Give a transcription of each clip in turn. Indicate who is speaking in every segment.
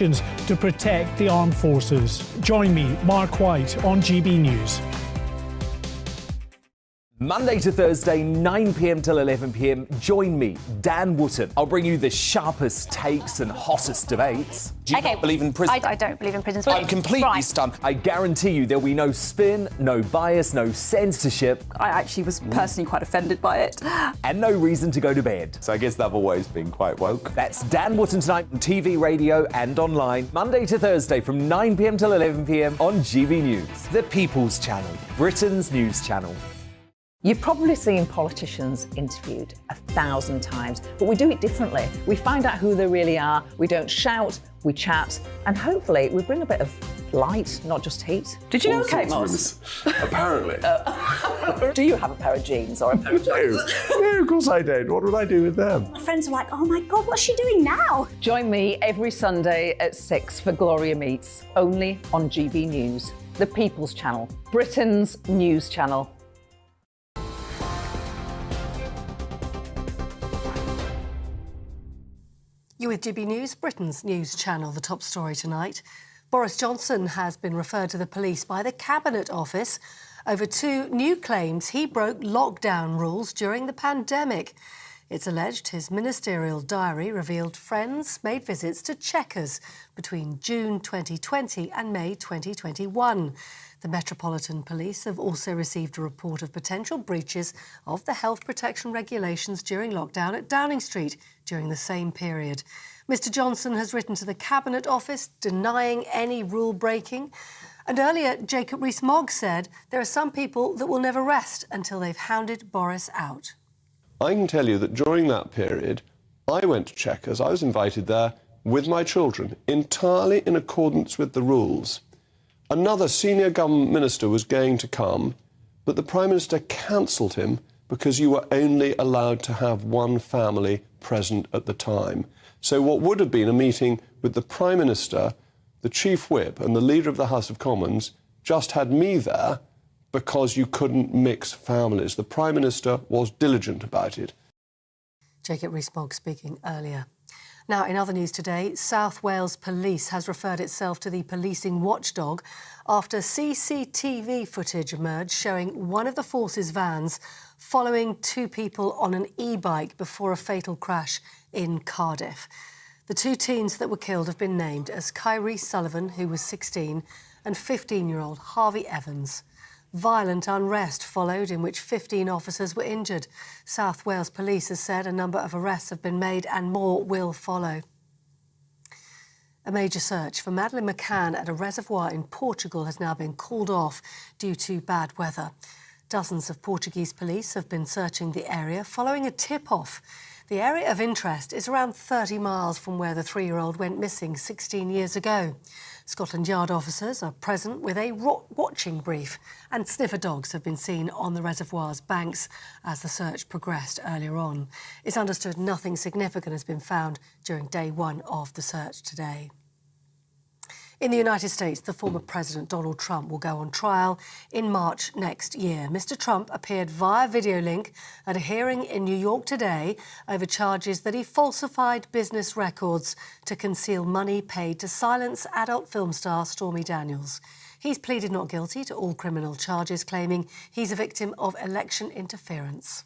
Speaker 1: to protect the armed forces. Join me, Mark White, on GB News.
Speaker 2: Monday to Thursday, 9 p.m. till 11 p.m. Join me, Dan Wootton. I'll bring you the sharpest takes and hottest debates.
Speaker 3: Do you not believe in prison?
Speaker 4: I don't believe in prisons.
Speaker 3: I'm completely stunned.
Speaker 2: I guarantee you there'll be no spin, no bias, no censorship.
Speaker 4: I actually was personally quite offended by it.
Speaker 2: And no reason to go to bed.
Speaker 3: So I guess they've always been quite woke.
Speaker 2: That's Dan Wootton tonight on TV, radio and online. Monday to Thursday from 9 p.m. till 11 p.m. on GB News. The People's Channel, Britain's news channel.
Speaker 5: You've probably seen politicians interviewed 1,000 times, but we do it differently. We find out who they really are, we don't shout, we chat, and hopefully we bring a bit of light, not just heat. Did you know Kate Moss?
Speaker 6: Apparently.
Speaker 5: Do you have a pair of jeans or a pair of jeans?
Speaker 6: No, of course I don't. What would I do with them?
Speaker 7: My friends are like, oh my God, what's she doing now?
Speaker 5: Join me every Sunday at 6 for Gloria Meets, only on GB News, the People's Channel, Britain's news channel.
Speaker 8: You're with GB News, Britain's news channel. The top story tonight. Boris Johnson has been referred to the police by the Cabinet Office over two new claims he broke lockdown rules during the pandemic. It's alleged his ministerial diary revealed friends made visits to Chequers between June 2020 and May 2021. The Metropolitan Police have also received a report of potential breaches of the health protection regulations during lockdown at Downing Street during the same period. Mr Johnson has written to the Cabinet Office denying any rule breaking. And earlier, Jacob Rees-Mogg said there are some people that will never rest until they've hounded Boris out.
Speaker 6: I can tell you that during that period, I went to Chequers. I was invited there with my children, entirely in accordance with the rules. Another senior government minister was going to come, but the Prime Minister cancelled him because you were only allowed to have one family present at the time. So what would have been a meeting with the Prime Minister, the Chief Whip and the Leader of the House of Commons just had me there because you couldn't mix families. The Prime Minister was diligent about it.
Speaker 8: Jacob Rees-Mogg speaking earlier. Now, in other news today, South Wales Police has referred itself to the policing watchdog after CCTV footage emerged showing one of the force's vans following two people on an e-bike before a fatal crash in Cardiff. The two teens that were killed have been named as Kyrie Sullivan, who was 16, and 15-year-old Harvey Evans. Violent unrest followed in which 15 officers were injured. South Wales Police has said a number of arrests have been made and more will follow. A major search for Madeleine McCann at a reservoir in Portugal has now been called off due to bad weather. Dozens of Portuguese police have been searching the area following a tip-off. The area of interest is around 30 miles from where the 3-year-old went missing 16 years ago. Scotland Yard officers are present with a watching brief, and sniffer dogs have been seen on the reservoir's banks as the search progressed earlier on. It's understood nothing significant has been found during day one of the search today. In the United States, the former President Donald Trump will go on trial in March next year. Mr Trump appeared via video link at a hearing in New York today over charges that he falsified business records to conceal money paid to silence adult film star Stormy Daniels. He's pleaded not guilty to all criminal charges, claiming he's a victim of election interference.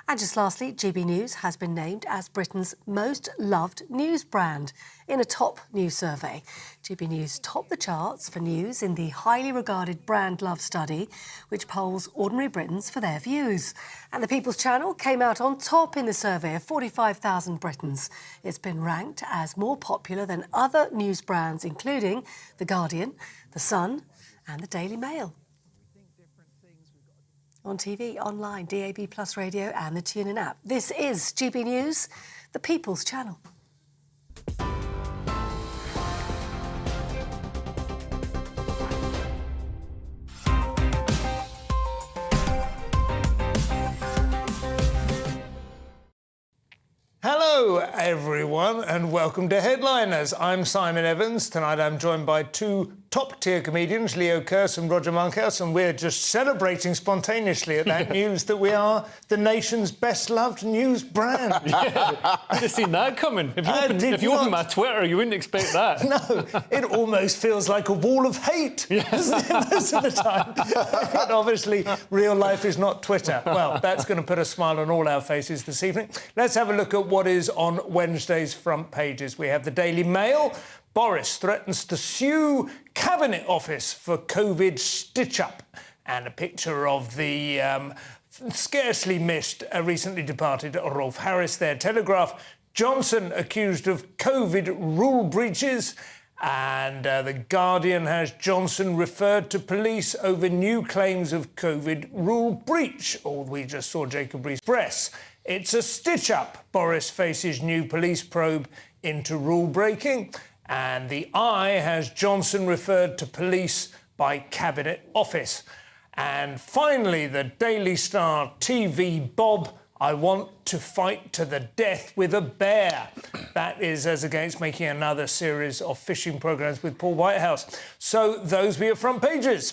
Speaker 8: And just lastly, GB News has been named as Britain's most loved news brand in a top news survey. GB News topped the charts for news in the highly regarded Brand Love Study, which polls ordinary Britons for their views. And the People's Channel came out on top in the survey of 45,000 Britons. It's been ranked as more popular than other news brands, including The Guardian, The Sun and The Daily Mail. On TV, online, DAB+ radio and the TuneIn app. This is GB News, the People's Channel.
Speaker 1: Hello, everyone, and welcome to Headliners. I'm Simon Evans. Tonight I'm joined by two
Speaker 9: top-tier comedians, Leo Kearse and Roger Monkhouse, and we're just celebrating spontaneously at that news that we are the nation's best-loved news brand.
Speaker 10: Yeah, I'd have seen that coming. If you open my Twitter, you wouldn't expect that.
Speaker 9: No, it almost feels like a wall of hate, doesn't it, most of the time? But obviously, real life is not Twitter. Well, that's going to put a smile on all our faces this evening. Let's have a look at what is on Wednesday's front pages. We have the Daily Mail. Boris threatens to sue Cabinet Office for COVID stitch-up. And a picture of the scarcely missed, recently departed Rolf Harris there. Telegraph, Johnson accused of COVID rule breaches. And The Guardian has Johnson referred to police over new claims of COVID rule breach. Or we just saw Jacob Rees-Bress. It's a stitch-up. Boris faces new police probe into rule breaking. And The Eye has Johnson referred to police by Cabinet Office. And finally, the Daily Star TV Bob, I want to fight to the death with a bear. That is as against making another series of fishing programmes with Paul Whitehouse. So those be your front pages.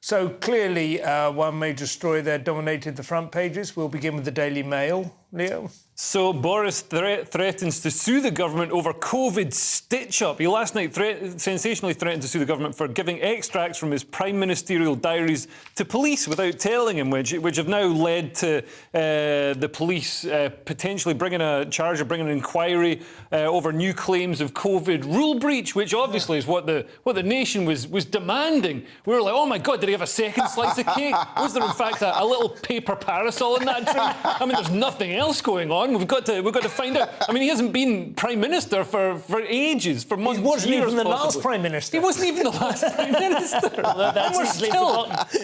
Speaker 9: So clearly, one major story there dominated the front pages. We'll begin with the Daily Mail. Leo?
Speaker 10: So Boris threatens to sue the government over COVID stitch-up. He last night sensationally threatened to sue the government for giving extracts from his prime ministerial diaries to police without telling him, which have now led to the police potentially bringing a charge or bringing an inquiry over new claims of COVID rule breach, which obviously is what the nation was demanding. We were like, oh my God, did he have a second slice of cake? Was there in fact a little paper parasol in that drink? I mean, there's nothing else going on. We've got to find out. I mean, he hasn't been Prime Minister for ages, for months.
Speaker 9: He wasn't
Speaker 10: years,
Speaker 9: even the
Speaker 10: possibly.
Speaker 9: last Prime Minister.
Speaker 10: He wasn't even the last Prime Minister.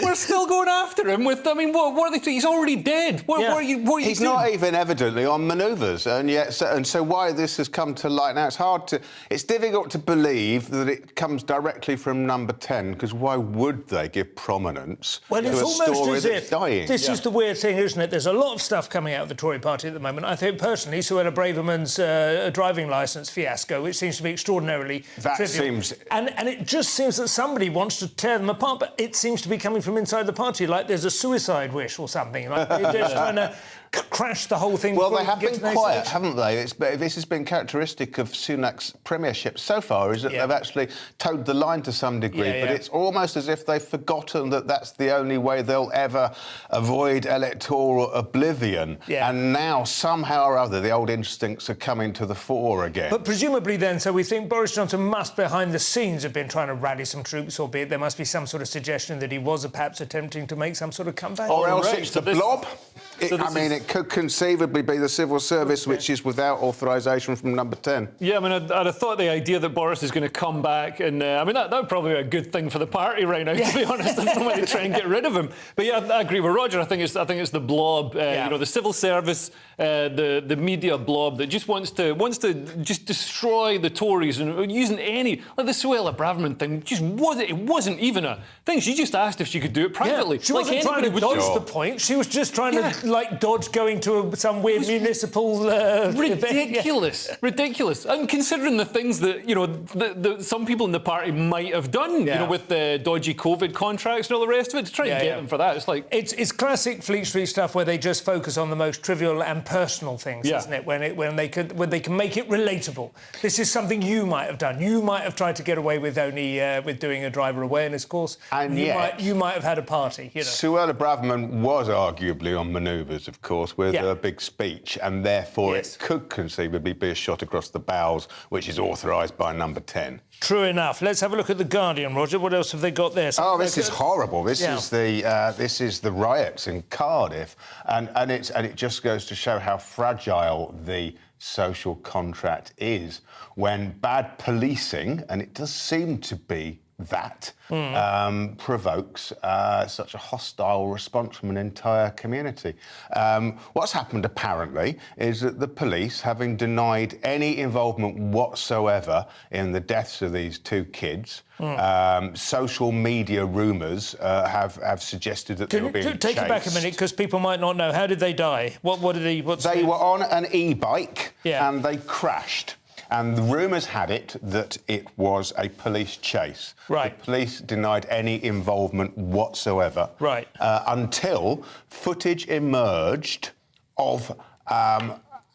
Speaker 10: We're still going after him with, I mean, what are they? He's already dead. What are you
Speaker 11: He's
Speaker 10: doing?
Speaker 11: not even evidently on manoeuvres, and yet, so why this has come to light now? It's difficult to believe that it comes directly from Number 10, because why would they give prominence to a story that's dying?
Speaker 9: This is the weird thing, isn't it? There's a lot of stuff coming out of the Tory party at the moment. I think personally, Suella Braverman's driving licence fiasco, which seems to be extraordinarily trivial. And it just seems that somebody wants to tear them apart, but it seems to be coming from inside the party, like there's a suicide wish or something. Like they're just trying to crash the whole thing.
Speaker 11: Well, they have been quiet, haven't they? This has been characteristic of Sunak's premiership so far, is that they've actually towed the line to some degree, but it's almost as if they've forgotten that that's the only way they'll ever avoid electoral oblivion. And now, somehow or other, the old instincts are coming to the fore again.
Speaker 9: But presumably then, so we think Boris Johnson must, behind the scenes, have been trying to rally some troops, albeit there must be some sort of suggestion that he was perhaps attempting to make some sort of comeback.
Speaker 11: Or else it's the blob. It could conceivably be the civil service, which is without authorisation from Number 10.
Speaker 10: Yeah, I mean, I'd have thought the idea that Boris is going to come back, and I mean, that would probably be a good thing for the party right now, to be honest. I don't want to try and get rid of him. But yeah, I agree with Roger. I think it's the blob, you know, the civil service, the media blob that just wants to just destroy the Tories and using any, like the Suella Braverman thing, it wasn't even a thing. She just asked if she could do it privately.
Speaker 9: She wasn't trying to dodge the point. She was just trying to dodge going to some weird municipal
Speaker 10: ridiculous. And considering the things that, you know, some people in the party might have done, you know, with the dodgy COVID contracts and all the rest of it, to try and get them for that. It's like
Speaker 9: it's classic Fleet Street stuff where they just focus on the most trivial and personal things, isn't it? When they can make it relatable. This is something you might have done. You might have tried to get away with only with doing a driver awareness course, and you might have had a party. You know,
Speaker 11: Suella Braverman was arguably on manoeuvres, of course, with a big speech, and therefore it could conceivably be a shot across the bows, which is authorised by Number 10.
Speaker 9: True enough. Let's have a look at The Guardian, Roger. What else have they got there?
Speaker 11: This is horrible. This is the riots in Cardiff, and it just goes to show how fragile the social contract is when bad policing, and it does seem to be that provokes such a hostile response from an entire community. What's happened, apparently, is that the police, having denied any involvement whatsoever in the deaths of these two kids, social media rumours have suggested that they were being chased.
Speaker 9: Take it back a minute, because people might not know. How did they die? They
Speaker 11: were on an e-bike and they crashed. And the rumours had it that it was a police chase.
Speaker 9: Right.
Speaker 11: The police denied any involvement whatsoever.
Speaker 9: Right.
Speaker 11: Until footage emerged of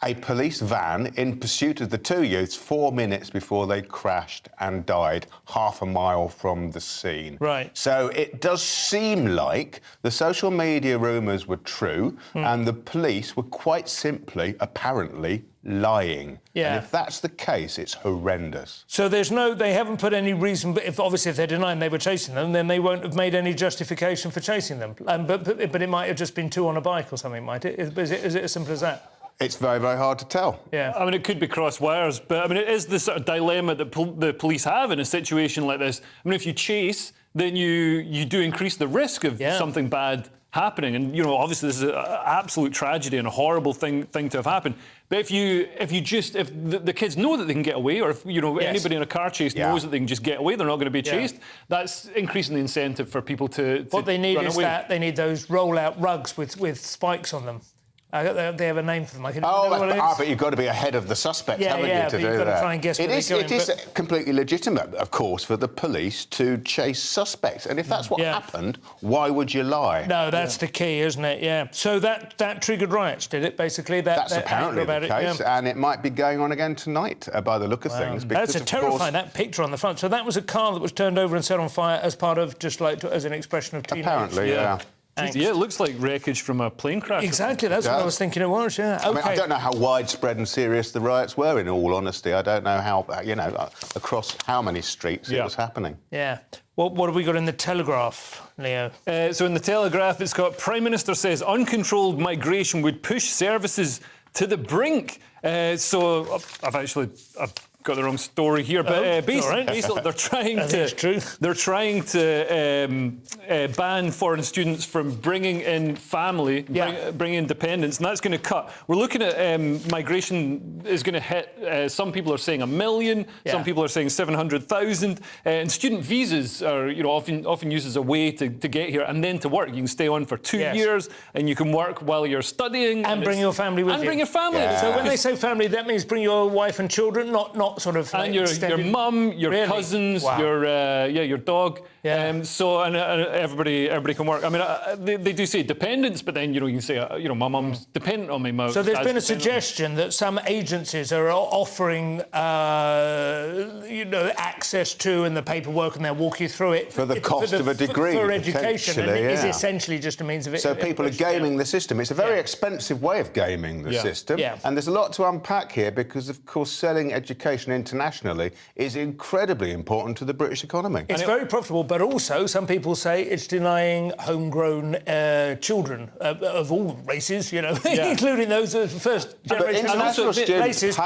Speaker 11: a police van in pursuit of the two youths 4 minutes before they crashed and died half a mile from the scene.
Speaker 9: Right.
Speaker 11: So it does seem like the social media rumours were true and the police were quite simply, apparently, lying.
Speaker 9: Yeah.
Speaker 11: And if that's the case, it's horrendous.
Speaker 9: So they haven't put any reason, but if they're denying they were chasing them, then they won't have made any justification for chasing them. But it might have just been two on a bike or something, might it? Is it as simple as that?
Speaker 11: It's very, very hard to tell.
Speaker 9: Yeah.
Speaker 10: I mean, it could be cross wires, but I mean, it is the sort of dilemma that the police have in a situation like this. I mean, if you chase, then you do increase the risk of something bad happening. And, you know, obviously this is an absolute tragedy and a horrible thing to have happened. But if the kids know that they can get away, or if, you know, anybody in a car chase knows that they can just get away, they're not going to be chased, that's increasing the incentive for people to
Speaker 9: What they need
Speaker 10: run
Speaker 9: is
Speaker 10: away.
Speaker 9: they need those roll-out rugs with spikes on them. They have a name for them.
Speaker 11: But you've got to be ahead of the suspect, haven't you, to do
Speaker 9: you've got
Speaker 11: that?
Speaker 9: to try and guess where they're going.
Speaker 11: It is completely legitimate, of course, for the police to chase suspects. And if that's what happened, why would you lie?
Speaker 9: No, that's the key, isn't it? Yeah. So that triggered riots, did it, basically?
Speaker 11: That's apparently the case, and it might be going on again tonight, by the look of things. Because
Speaker 9: That's terrifying, that picture on the front. So that was a car that was turned over and set on fire as part of, just like, as an expression of teenage...
Speaker 11: Apparently, yeah.
Speaker 10: Yeah, it looks like wreckage from a plane crash.
Speaker 9: Exactly, that's what I was thinking it was, yeah.
Speaker 11: I mean, I don't know how widespread and serious the riots were, in all honesty. I don't know how, across how many streets it was happening.
Speaker 9: Yeah. What have we got in the Telegraph, Leo?
Speaker 10: So in the Telegraph, it's got Prime Minister says uncontrolled migration would push services to the brink. So I've got the wrong story here, but basically they're trying to ban foreign students from bringing in family, bringing in dependents, and that's going to cut. We're looking at migration is going to hit. Some people are saying 1 million, some people are saying 700,000, and student visas are often used as a way to get here and then to work. You can stay on for 2 years, and you can work while you're studying
Speaker 9: and bring your family with you.
Speaker 10: And bring your family.
Speaker 9: Yeah. So when they say family, that means bring your wife and children, not sort of...
Speaker 10: And your mum, your cousins, your dog.
Speaker 9: Yeah.
Speaker 10: So everybody can work. I mean, they do say dependents, but then you can say my mum's dependent on me.
Speaker 9: So there's been a suggestion that some agencies are offering access to and the paperwork, and they'll walk you through it
Speaker 11: for the cost of a degree
Speaker 9: for education. And it is essentially just a means of it.
Speaker 11: So people are gaming the system. It's a very expensive way of gaming the system.
Speaker 9: Yeah.
Speaker 11: And there's a lot to unpack here because, of course, selling education internationally is incredibly important to the British economy.
Speaker 9: It's very profitable, but also some people say it's denying homegrown children of all races, including those of first generation races,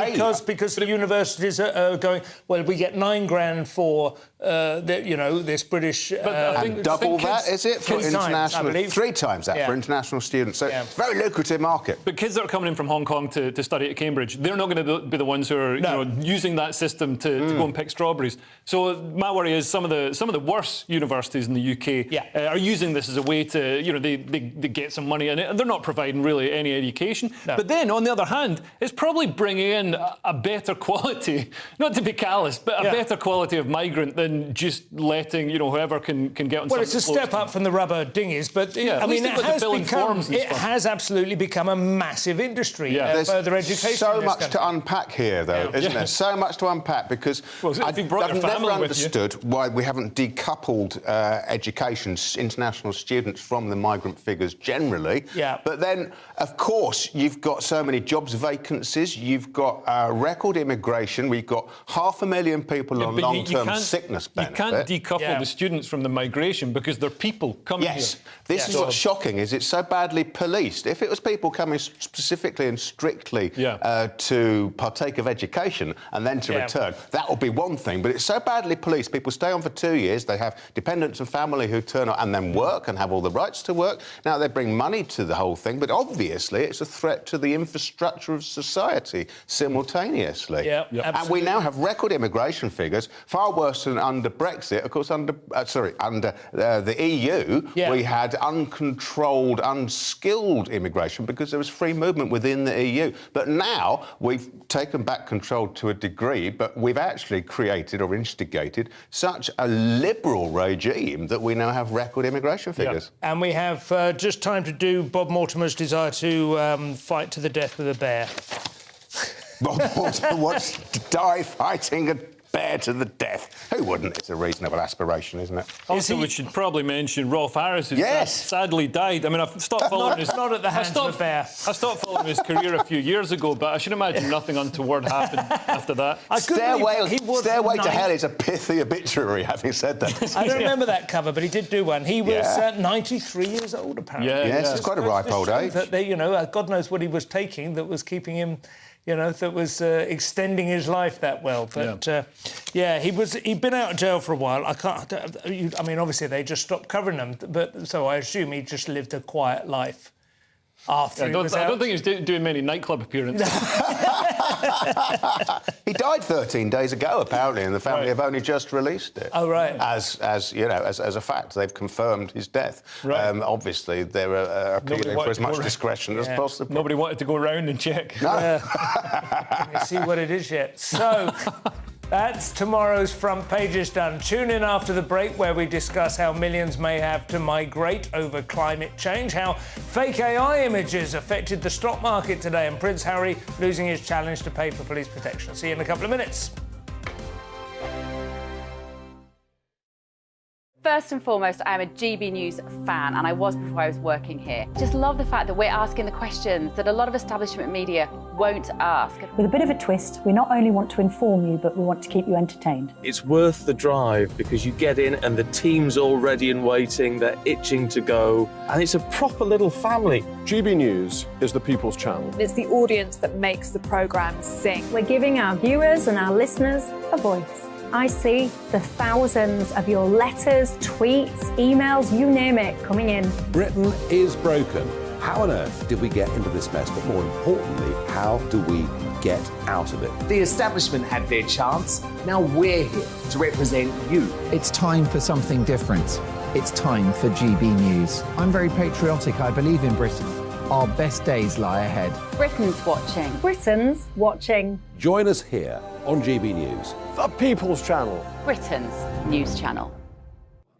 Speaker 9: because the universities are going, well, we get $9,000 for this British...
Speaker 11: and double that, is it, for international? 3 times that for international students. So it's a very lucrative market.
Speaker 10: But kids that are coming in from Hong Kong to study at Cambridge, they're not going to be the ones who are using that system to go and pick strawberries. So my worry is some of the worst universities in the UK are using this as a way to they get some money, and they're not providing really any education. No. But then on the other hand, it's probably bringing in a better quality, not to be callous, but a better quality of migrant than just letting whoever can get on.
Speaker 9: Well, it's a step up from the rubber dinghies, but I mean it has absolutely become a massive industry. Further education.
Speaker 11: So much to unpack here, though, isn't there? So much to unpack because I've never understood why we haven't decoupled education, international students from the migrant figures generally.
Speaker 9: Yeah.
Speaker 11: But then, of course, you've got so many jobs vacancies, you've got record immigration, we've got 500,000 people on long-term sickness benefit.
Speaker 10: You can't decouple the students from the migration because they're people coming here.
Speaker 11: This is what's shocking, is it's so badly policed. If it was people coming specifically and strictly to partake of education, and and then to return. That will be one thing, but it's so badly policed. People stay on for 2 years, they have dependents and family who turn up and then work and have all the rights to work. Now, they bring money to the whole thing, but obviously it's a threat to the infrastructure of society simultaneously. And we now have record immigration figures, far worse than under Brexit. Of course, under the EU, we had uncontrolled, unskilled immigration because there was free movement within the EU. But now we've taken back control to a degree, but we've actually created or instigated such a liberal regime that we now have record immigration figures.
Speaker 9: And we have just time to do Bob Mortimer's desire to fight to the death with a bear.
Speaker 11: Bob Mortimer wants to die fighting a bear to the death. Who wouldn't? It's a reasonable aspiration, isn't it?
Speaker 10: Also, we should probably mention Rolf Harris, who sadly died. I mean, I've stopped following his...
Speaker 9: Not at the hands of a bear.
Speaker 10: I stopped following his career a few years ago, but I should imagine nothing untoward happened after that.
Speaker 11: Stairway to Hell is a pithy obituary, having said that.
Speaker 9: I don't remember that cover, but he did do one. He was 93 years old, apparently.
Speaker 11: Yes, it's quite a ripe old age.
Speaker 9: That they, God knows what he was taking that was keeping him... that was extending his life that well. But, he'd been out of jail for a while. I mean, obviously, they just stopped covering him, but so I assume he just lived a quiet life after he was out.
Speaker 10: I don't think he was doing many nightclub appearances.
Speaker 11: He died 13 days ago, apparently, and the family have only just released it.
Speaker 9: Oh, right.
Speaker 11: As a fact, they've confirmed his death. Right. Obviously, they're appealing for as much discretion as possible.
Speaker 10: Nobody wanted to go around and check.
Speaker 11: No.
Speaker 9: Let me see what it is yet. So... That's tomorrow's front pages done. Tune in after the break where we discuss how millions may have to migrate over climate change, how fake AI images affected the stock market today, and Prince Harry losing his challenge to pay for police protection. See you in a couple of minutes.
Speaker 4: First and foremost, I am a GB News fan, and I was before I was working here. Just love the fact that we're asking the questions that a lot of establishment media won't ask.
Speaker 7: With a bit of a twist, we not only want to inform you, but we want to keep you entertained.
Speaker 12: It's worth the drive because you get in and the team's all ready and waiting, they're itching to go, and it's a proper little family.
Speaker 6: GB News is the People's Channel.
Speaker 13: It's the audience that makes the programme sing.
Speaker 7: We're giving our viewers and our listeners a voice. I see the thousands of your letters, tweets, emails, you name it, coming in.
Speaker 14: Britain is broken. How on earth did we get into this mess? But more importantly, how do we get out of it?
Speaker 2: The establishment had their chance. Now we're here to represent you.
Speaker 15: It's time for something different. It's time for GB News. I'm very patriotic. I believe in Britain. Our best days lie ahead.
Speaker 4: Britain's watching.
Speaker 7: Britain's watching.
Speaker 14: Join us here on GB News.
Speaker 6: The People's Channel.
Speaker 4: Britain's news channel.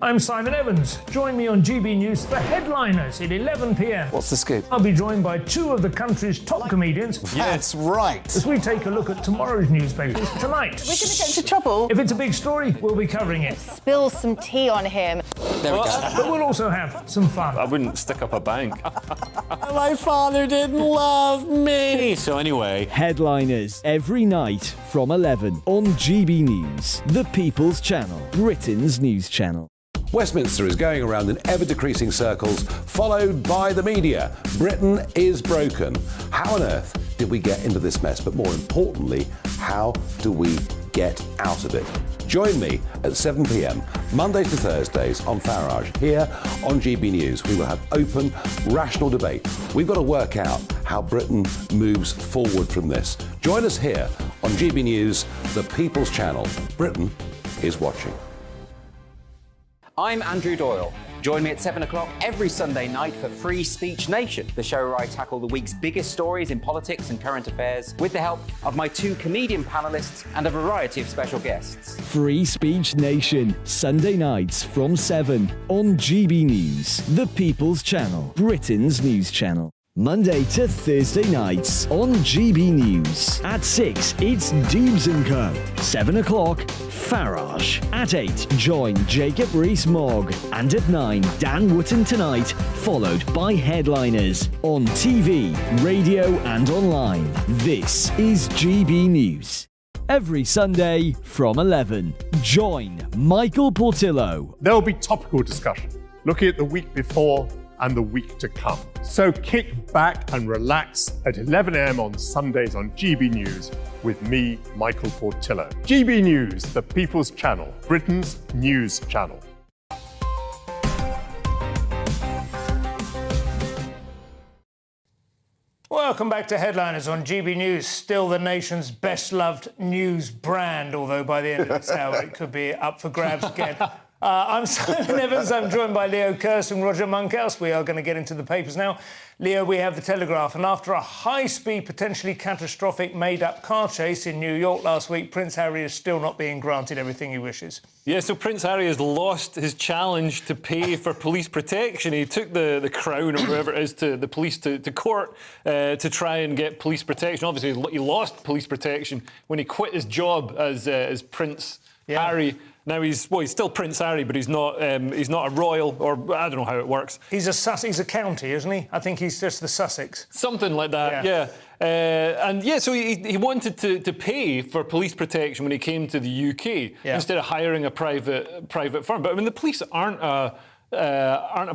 Speaker 9: I'm Simon Evans. Join me on GB News for Headliners at 11 p.m.
Speaker 2: What's the scoop?
Speaker 9: I'll be joined by two of the country's top comedians.
Speaker 3: That's right.
Speaker 9: As we take a look at tomorrow's newspapers tonight.
Speaker 13: We're going to get into trouble.
Speaker 9: If it's a big story, we'll be covering it.
Speaker 13: Spill some tea on him.
Speaker 3: There we go.
Speaker 9: But we'll also have some fun.
Speaker 10: I wouldn't stick up a bank.
Speaker 3: My father didn't love me. So anyway.
Speaker 16: Headliners every night from 11 on GB News, the People's Channel, Britain's news channel.
Speaker 14: Westminster is going around in ever-decreasing circles, followed by the media. Britain is broken. How on earth did we get into this mess? But more importantly, how do we get out of it? Join me at 7 p.m, Mondays to Thursdays on Farage, here on GB News. We will have open, rational debate. We've got to work out how Britain moves forward from this. Join us here on GB News, the People's Channel. Britain is watching.
Speaker 17: I'm Andrew Doyle. Join me at 7 o'clock every Sunday night for Free Speech Nation, the show where I tackle the week's biggest stories in politics and current affairs with the help of my two comedian panellists and a variety of special guests.
Speaker 16: Free Speech Nation, Sunday nights from 7 on GB News, the People's Channel, Britain's news channel. Monday to Thursday nights on GB News. At 6, it's Dubes & Co. 7 o'clock, Farage. At 8, join Jacob Rees-Mogg. And at 9, Dan Wootton Tonight, followed by Headliners. On TV, radio and online. This is GB News. Every Sunday from 11, join Michael Portillo.
Speaker 18: There will be topical discussion, looking at the week before and the week to come. So kick back and relax at 11 a.m. on Sundays on GB News with me, Michael Portillo. GB News, the People's Channel, Britain's news channel.
Speaker 9: Welcome back to Headliners on GB News, still the nation's best-loved news brand, although by the end of this hour it could be up for grabs again. I'm Simon Evans, I'm joined by Leo Kirst and Roger Monkhouse. We are going to get into the papers now. Leo, we have the Telegraph, and after a high-speed, potentially catastrophic made-up car chase in New York last week, Prince Harry is still not being granted everything he wishes.
Speaker 10: Yeah, so Prince Harry has lost his challenge to pay for police protection. He took the crown, or whatever it is, to the police to court to try and get police protection. Obviously, he lost police protection when he quit his job as Prince Harry. Now he's still Prince Harry, but he's not a royal, or I don't know how it works.
Speaker 9: He's a county, isn't he? I think he's just the Sussex.
Speaker 10: Something like that, yeah. So he wanted to pay for police protection when he came to the UK instead of hiring a private firm. But I mean, the police aren't a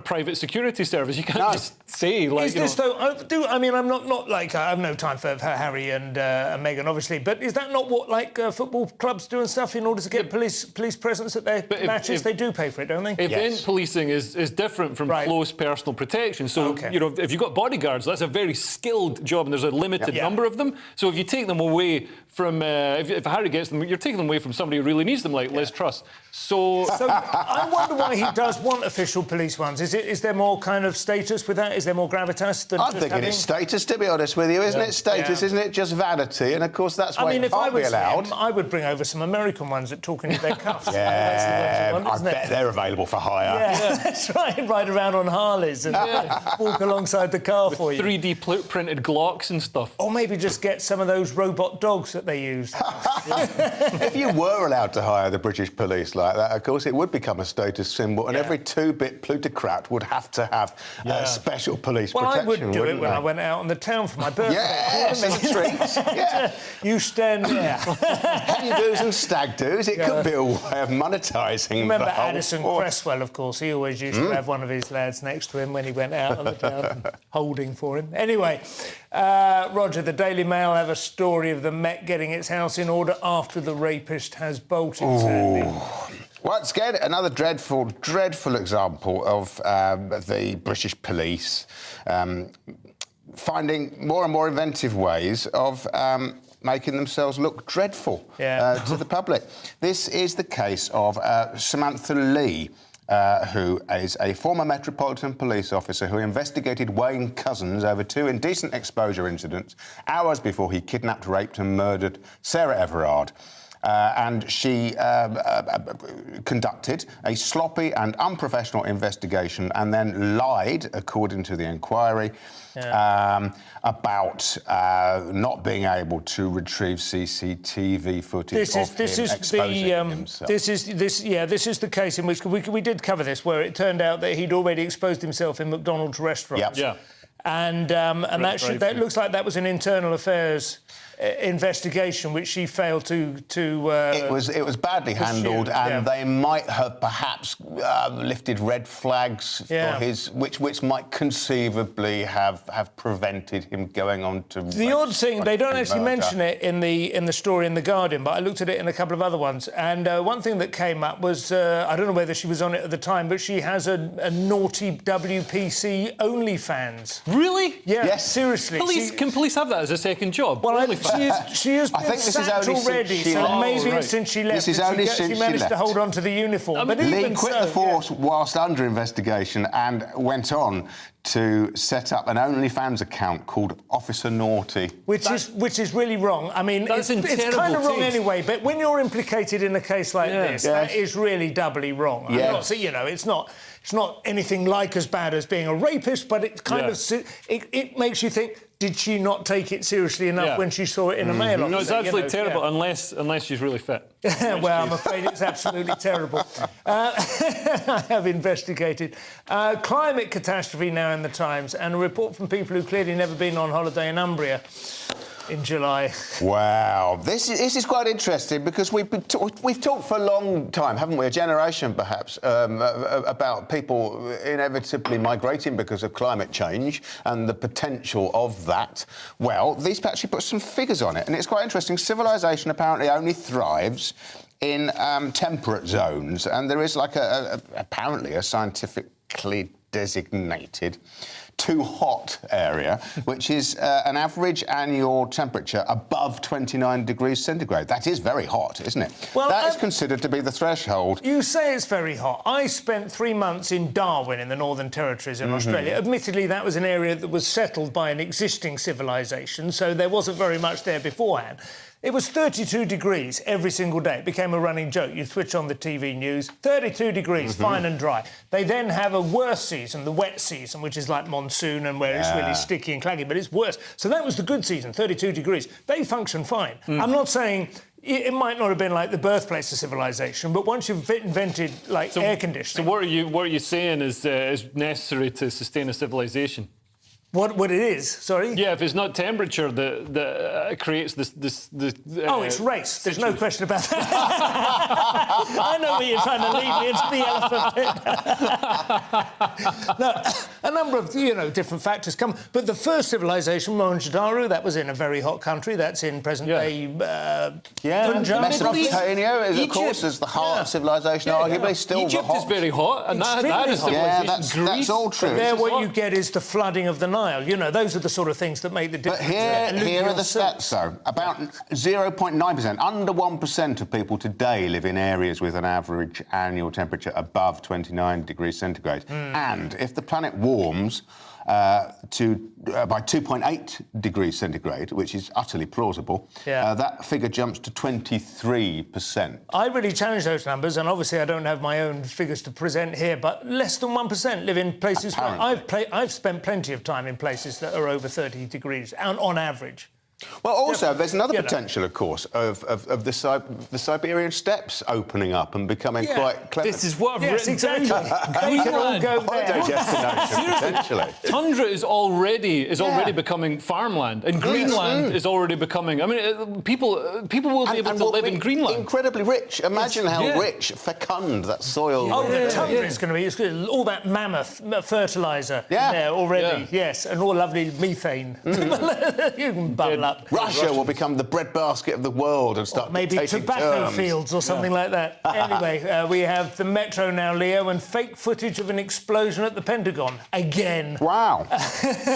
Speaker 10: private security service. You can't just say like.
Speaker 9: Is this though? I mean, I'm not like I have no time for Harry and Meghan, obviously. But is that not what football clubs do and stuff in order to get police presence at their matches? They do pay for it, don't they?
Speaker 10: Event policing is different from close personal protection. So if you've got bodyguards, that's a very skilled job, and there's a limited number of them. So if you take them away from if Harry gets them, you're taking them away from somebody who really needs them, like Liz Truss. So
Speaker 9: I wonder why he does want official police ones. Is there more kind of status with that? Is there more gravitas than
Speaker 11: I'm thinking it's status, to be honest with you, isn't it? Status, isn't it? Just vanity. And of course, that's why it can't be allowed.
Speaker 9: I would bring over some American ones that talk into their cuffs.
Speaker 11: I bet they're available for hire.
Speaker 9: Yeah, that's right. Ride around on Harleys and walk alongside the car for you.
Speaker 10: 3D printed Glocks and stuff.
Speaker 9: Or maybe just get some of those robot dogs that they use.
Speaker 11: If you were allowed to hire the British police like that, of course, it would become a status symbol, and every two-bit plutocrat would have to have special police protection.
Speaker 9: I would do it when I went out on the town for my birthday.
Speaker 11: Yes, as a treat.
Speaker 9: You stand there.
Speaker 11: Hen do's and stag do's. It could be a way of monetising.
Speaker 9: Remember Addison Cresswell, of course. He always used to have one of his lads next to him when he went out on the town, holding for him. Anyway, Roger, the Daily Mail have a story of the Met getting its house in order after the rapist has bolted, sadly.
Speaker 11: Once again, another dreadful example of the British police finding more and more inventive ways of making themselves look dreadful to the public. This is the case of Samantha Lee, who is a former Metropolitan Police officer who investigated Wayne Couzens over 2 indecent exposure incidents hours before he kidnapped, raped and murdered Sarah Everard. And she conducted a sloppy and unprofessional investigation and then lied, according to the inquiry, about not being able to retrieve CCTV footage
Speaker 9: This is the case in which we did cover this, where it turned out that he'd already exposed himself in McDonald's restaurants.
Speaker 11: Yep.
Speaker 9: And that looks like that was an internal affairs investigation which she failed to
Speaker 11: it was badly handled, and they might have perhaps lifted red flags for his, which might conceivably have prevented him going on to.
Speaker 9: The odd thing, they don't actually mention it in the story in The Guardian, but I looked at it in a couple of other ones, and one thing that came up was I don't know whether she was on it at the time, but she has a naughty WPC OnlyFans.
Speaker 10: Really?
Speaker 9: Yeah. Yes. Seriously.
Speaker 10: Can police have that as a second job?
Speaker 9: Well, she has been sacked already, so maybe it's since she left.
Speaker 11: This is only since
Speaker 9: she managed to hold on to the uniform. But
Speaker 11: Lee quit the force whilst under investigation and went on to set up an OnlyFans account called Officer Naughty.
Speaker 9: Which is really wrong. I mean, it's kind of wrong anyway, but when you're implicated in a case like this, that is really doubly wrong.
Speaker 11: Yes.
Speaker 9: It's not anything like as bad as being a rapist, but it kind of it makes you think, did she not take it seriously enough when she saw it in a mail office?
Speaker 10: No, it's absolutely terrible, unless she's really fit.
Speaker 9: Well, I'm afraid it's absolutely terrible. I have investigated. Climate catastrophe now in the Times, and a report from people who've clearly never been on holiday in Umbria. in July.
Speaker 11: Wow, this is quite interesting because we've talked for a long time, haven't we? A generation, perhaps, about people inevitably migrating because of climate change and the potential of that. Well, these actually put some figures on it, and it's quite interesting. Civilization apparently only thrives in temperate zones, and there is like apparently a scientifically designated too hot area, which is an average annual temperature above 29 degrees centigrade. That is very hot, isn't it? Well, that is considered to be the threshold.
Speaker 9: You say it's very hot. I spent 3 months in Darwin in the Northern Territories in Australia. Admittedly, that was an area that was settled by an existing civilization, so there wasn't very much there beforehand. It was 32 degrees every single day. It became a running joke. You switch on the TV news, 32 degrees, fine and dry. They then have a worse season, the wet season, which is like monsoon and where it's really sticky and claggy, but it's worse. So that was the good season, 32 degrees. They function fine. I'm not saying it might not have been like the birthplace of civilization, but once you've invented like air conditioning...
Speaker 10: So what are you saying is necessary to sustain a civilization?
Speaker 9: What it is, sorry?
Speaker 10: Yeah, if it's not temperature that creates this
Speaker 9: oh, it's race. There's no question about that. I know where you're trying to lead me into the elephant pit. No, a number of, different factors come. But the first civilization, Mohenjo-Daro, that was in a very hot country. That's in present-day Punjab.
Speaker 11: Mesopotamia, of course, is the heart of civilization, arguably still
Speaker 10: Egypt is very hot, and that is civilization.
Speaker 11: Yeah, that's all true.
Speaker 9: But there what you get is the flooding of the Nile. Those are the sort of things that make the difference.
Speaker 11: But here are the stats, though. About 0.9%, under 1% of people today live in areas with an average annual temperature above 29 degrees centigrade. And if the planet warms by 2.8 degrees centigrade, which is utterly plausible, that figure jumps to 23%.
Speaker 9: I really challenge those numbers, and obviously I don't have my own figures to present here, but less than 1% live in places where I've spent plenty of time in places that are over 30 degrees on average.
Speaker 11: Well, also, there's another potential, of course, of the Siberian steppes opening up and becoming quite clever.
Speaker 10: This is what I've written.
Speaker 9: Exactly.
Speaker 10: Greenland.
Speaker 11: Holiday destination, potentially.
Speaker 10: Tundra is already becoming farmland, and Greenland is already becoming... I mean, people will be able to live in Greenland.
Speaker 11: Incredibly rich. Imagine how rich, fecund that soil...
Speaker 9: Oh, the tundra is going to be... It's all that mammoth fertiliser there already, yes, and all lovely methane. You can bubble up.
Speaker 11: Russia will become the breadbasket of the world and start
Speaker 9: maybe tobacco fields or something like that. Anyway, we have the Metro now, Leo, and fake footage of an explosion at the Pentagon. Again.
Speaker 11: Wow.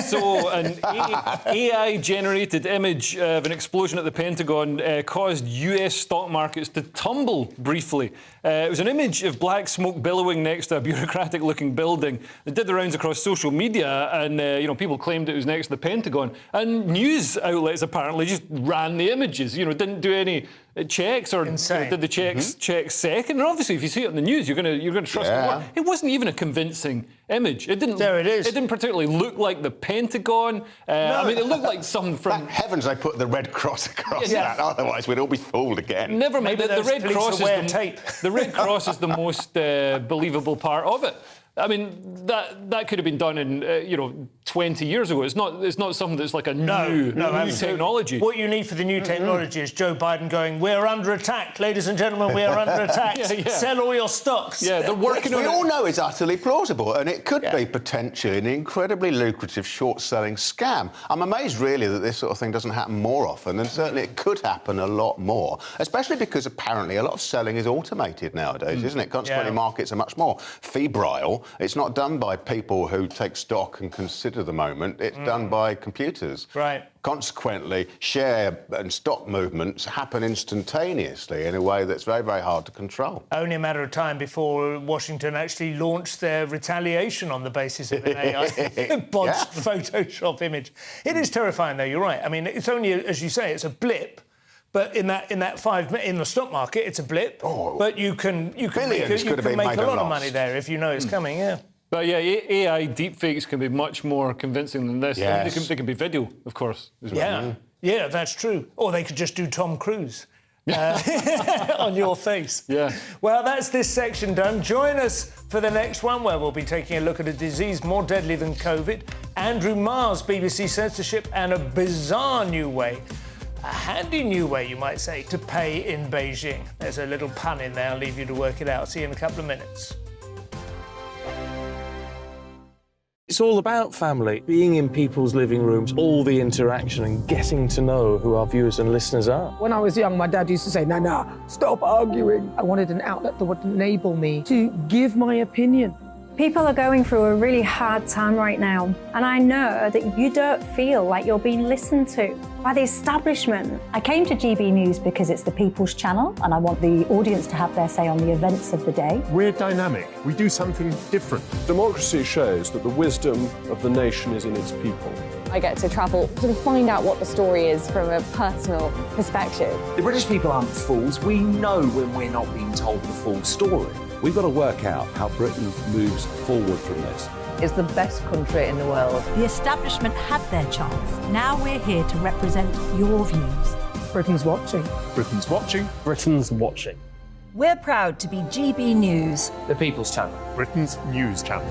Speaker 10: So an AI-generated image of an explosion at the Pentagon caused US stock markets to tumble briefly. It was an image of black smoke billowing next to a bureaucratic-looking building. It did the rounds across social media, and people claimed it was next to the Pentagon. And news outlets apparently just ran the images. Didn't do any checks or did the checks second. And obviously, if you see it on the news, you're going to trust it more. It wasn't even a convincing image. It didn't.
Speaker 9: There it is.
Speaker 10: It didn't particularly look like the Pentagon. I mean, it looked like something from.
Speaker 11: Thank heavens they put the Red Cross across that. Otherwise, we'd all be fooled again.
Speaker 10: Never mind. The Red Cross is the Red Cross is the most believable part of it. I mean, that could have been done in 20 years ago. It's not something that's like a new technology.
Speaker 9: What you need for the new technology is Joe Biden going, "We're under attack, ladies and gentlemen. We are under attack. Sell all your stocks."
Speaker 10: Yeah, they're working on it.
Speaker 11: We all know it's utterly plausible, and it could be potentially an incredibly lucrative short-selling scam. I'm amazed, really, that this sort of thing doesn't happen more often, and certainly it could happen a lot more, especially because apparently a lot of selling is automated nowadays, isn't it? Consequently, markets are much more febrile. It's not done by people who take stock and consider the moment. It's done by computers.
Speaker 9: Right.
Speaker 11: Consequently, share and stock movements happen instantaneously in a way that's very, very hard to control.
Speaker 9: Only a matter of time before Washington actually launched their retaliation on the basis of an AI bodged Photoshop image. It is terrifying, though. You're right. I mean, it's only, as you say, it's a blip. But in the stock market, it's a blip. But you can make a lot of money there if you know it's coming. Yeah.
Speaker 10: But AI deepfakes can be much more convincing than this.
Speaker 11: Yes.
Speaker 10: I mean, they can be video, of course. As well.
Speaker 9: Yeah, that's true. Or they could just do Tom Cruise. on your face.
Speaker 10: Yeah.
Speaker 9: Well, that's this section done. Join us for the next one, where we'll be taking a look at a disease more deadly than COVID, Andrew Marr's BBC censorship, and a bizarre new way, a handy new way, you might say, to pay in Beijing. There's a little pun in there. I'll leave you to work it out. See you in a couple of minutes.
Speaker 12: It's all about family, being in people's living rooms, all the interaction and getting to know who our viewers and listeners are.
Speaker 19: When I was young, my dad used to say, Nana, stop arguing. I wanted an outlet that would enable me to give my opinion.
Speaker 7: People are going through a really hard time right now, and I know that you don't feel like you're being listened to by the establishment. I came to GB News because it's the People's Channel, and I want the audience to have their say on the events of the day.
Speaker 18: We're dynamic. We do something different.
Speaker 6: Democracy shows that the wisdom of the nation is in its people.
Speaker 13: I get to travel to find out what the story is from a personal perspective.
Speaker 2: The British people aren't fools. We know when we're not being told the full story.
Speaker 14: We've got to work out how Britain moves forward from this.
Speaker 5: It's the best country in the world.
Speaker 20: The establishment had their chance. Now we're here to represent your views.
Speaker 19: Britain's watching.
Speaker 18: Britain's watching.
Speaker 12: Britain's watching.
Speaker 20: We're proud to be GB News.
Speaker 17: The People's Channel.
Speaker 18: Britain's news channel.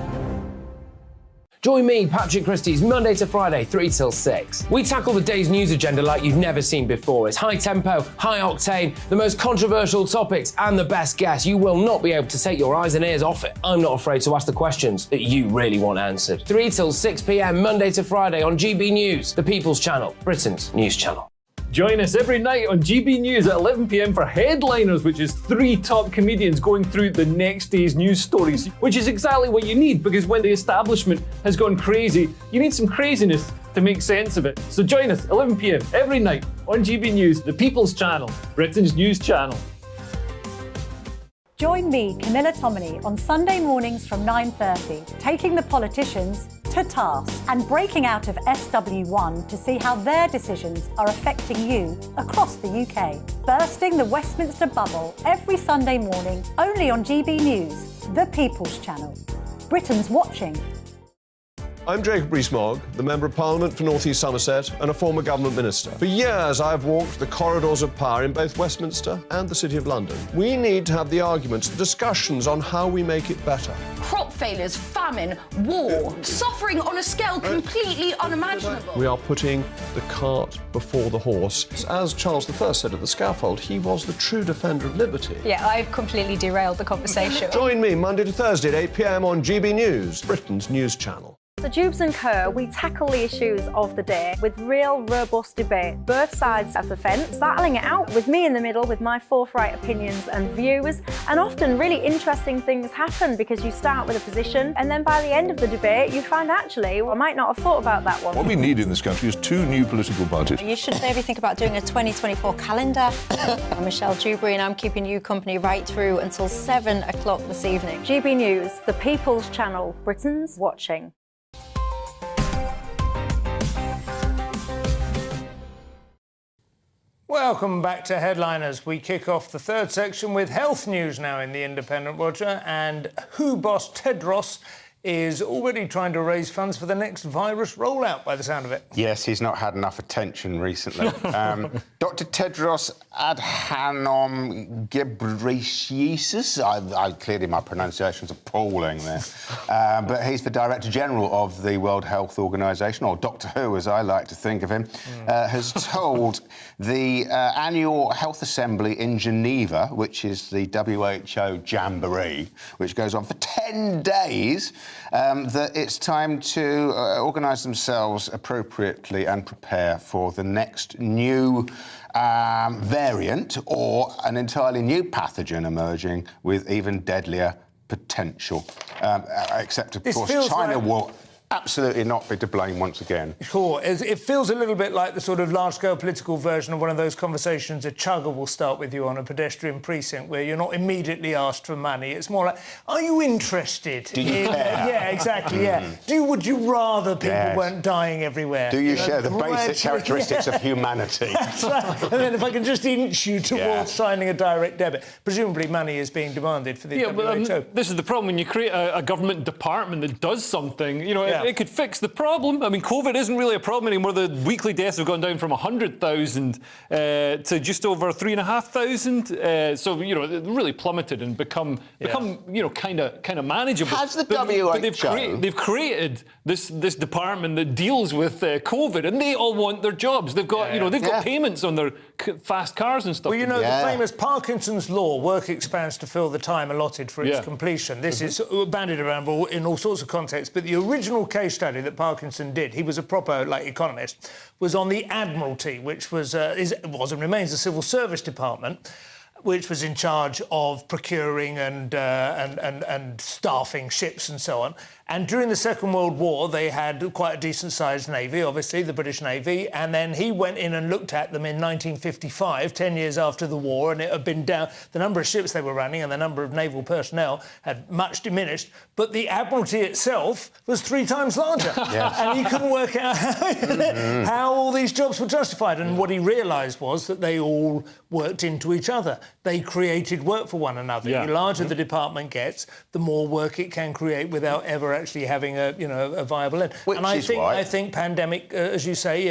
Speaker 21: Join me, Patrick Christie's, Monday to Friday, 3 till 6. We tackle the day's news agenda like you've never seen before. It's high tempo, high octane, the most controversial topics, and the best guests. You will not be able to take your eyes and ears off it. I'm not afraid to ask the questions that you really want answered. 3 till 6 p.m, Monday to Friday on GB News, the People's Channel, Britain's news channel.
Speaker 10: Join us every night on GB News at 11 p.m. for Headliners, which is 3 top comedians going through the next day's news stories, which is exactly what you need, because when the establishment has gone crazy, you need some craziness to make sense of it. So join us 11 p.m. every night on GB News, the People's Channel, Britain's news channel.
Speaker 20: Join me, Camilla Tominey, on Sunday mornings from 9:30, taking the politicians to task and breaking out of SW1 to see how their decisions are affecting you across the UK. Bursting the Westminster bubble every Sunday morning, only on GB News, the People's Channel. Britain's watching.
Speaker 6: I'm Jacob Rees-Mogg, the Member of Parliament for North East Somerset and a former government minister. For years, I've walked the corridors of power in both Westminster and the City of London. We need to have the arguments, the discussions on how we make it better.
Speaker 22: Crop failures, famine, war, suffering on a scale completely unimaginable.
Speaker 6: We are putting the cart before the horse. As Charles I said at the scaffold, he was the true defender of liberty.
Speaker 13: Yeah, I've completely derailed the conversation.
Speaker 6: Join me Monday to Thursday at 8 p.m. on GB News, Britain's news channel.
Speaker 7: So Jubes and Kerr, we tackle the issues of the day with real, robust debate, both sides of the fence, battling it out with me in the middle with my forthright opinions and views. And often really interesting things happen because you start with a position and then by the end of the debate you find actually, well, I might not have thought about that one.
Speaker 23: What we need in this country is 2 new political parties.
Speaker 13: You should maybe think about doing a 2024 calendar. I'm Michelle Dewberry and I'm keeping you company right through until 7 o'clock this evening.
Speaker 7: GB News, the People's Channel, Britain's watching.
Speaker 9: Welcome back to Headliners. We kick off the third section with health news now in the Independent Watcher, and WHO boss Tedros is already trying to raise funds for the next virus rollout, by the sound of it.
Speaker 11: Yes, he's not had enough attention recently. Dr. Tedros Adhanom Ghebreyesus, clearly my pronunciation's appalling there, but he's the Director General of the World Health Organization, or Doctor Who, as I like to think of him, has told the annual Health Assembly in Geneva, which is the WHO Jamboree, which goes on for 10 days, that it's time to organise themselves appropriately and prepare for the next new variant or an entirely new pathogen emerging with even deadlier potential. Except, of course, China will absolutely not be to blame once again.
Speaker 9: Sure. It feels a little bit like the sort of large-scale political version of one of those conversations a chugger will start with you on a pedestrian precinct where you're not immediately asked for money. It's more like, are you interested?
Speaker 11: Do you care?
Speaker 9: Yeah, exactly, yeah. Would you rather people weren't dying everywhere?
Speaker 11: Do you share the basic characteristics of humanity?
Speaker 9: That's right. And then if I can just inch you towards signing a direct debit. Presumably money is being demanded for the WHO.
Speaker 10: But, this is the problem. When you create a government department that does something, you know, It could fix the problem. I mean, COVID isn't really a problem anymore. The weekly deaths have gone down from 100,000 to just over 3,500. So, you know, it really plummeted and become you know, kind of manageable.
Speaker 11: Has the WHO...
Speaker 10: They've created this department that deals with COVID, and they all want their jobs. They've got, you know, they've got payments on their fast cars and stuff.
Speaker 9: Well, you know, the famous Parkinson's law, work expands to fill the time allotted for its completion. This is bandied around in all sorts of contexts, but the original case study that Parkinson did, he was a proper, economist, was on the Admiralty, which was and remains the civil service department, which was in charge of procuring and staffing ships and so on. And during the Second World War, they had quite a decent-sized navy, obviously, the British Navy, and then he went in and looked at them in 1955, 10 years after the war, and it had been down. The number of ships they were running and the number of naval personnel had much diminished, but the Admiralty itself was 3 times larger. And he couldn't work out how all these jobs were justified. And what he realised was that they all worked into each other. They created work for one another. The larger the department gets, the more work it can create without ever actually having a viable end. I think pandemic, as you say,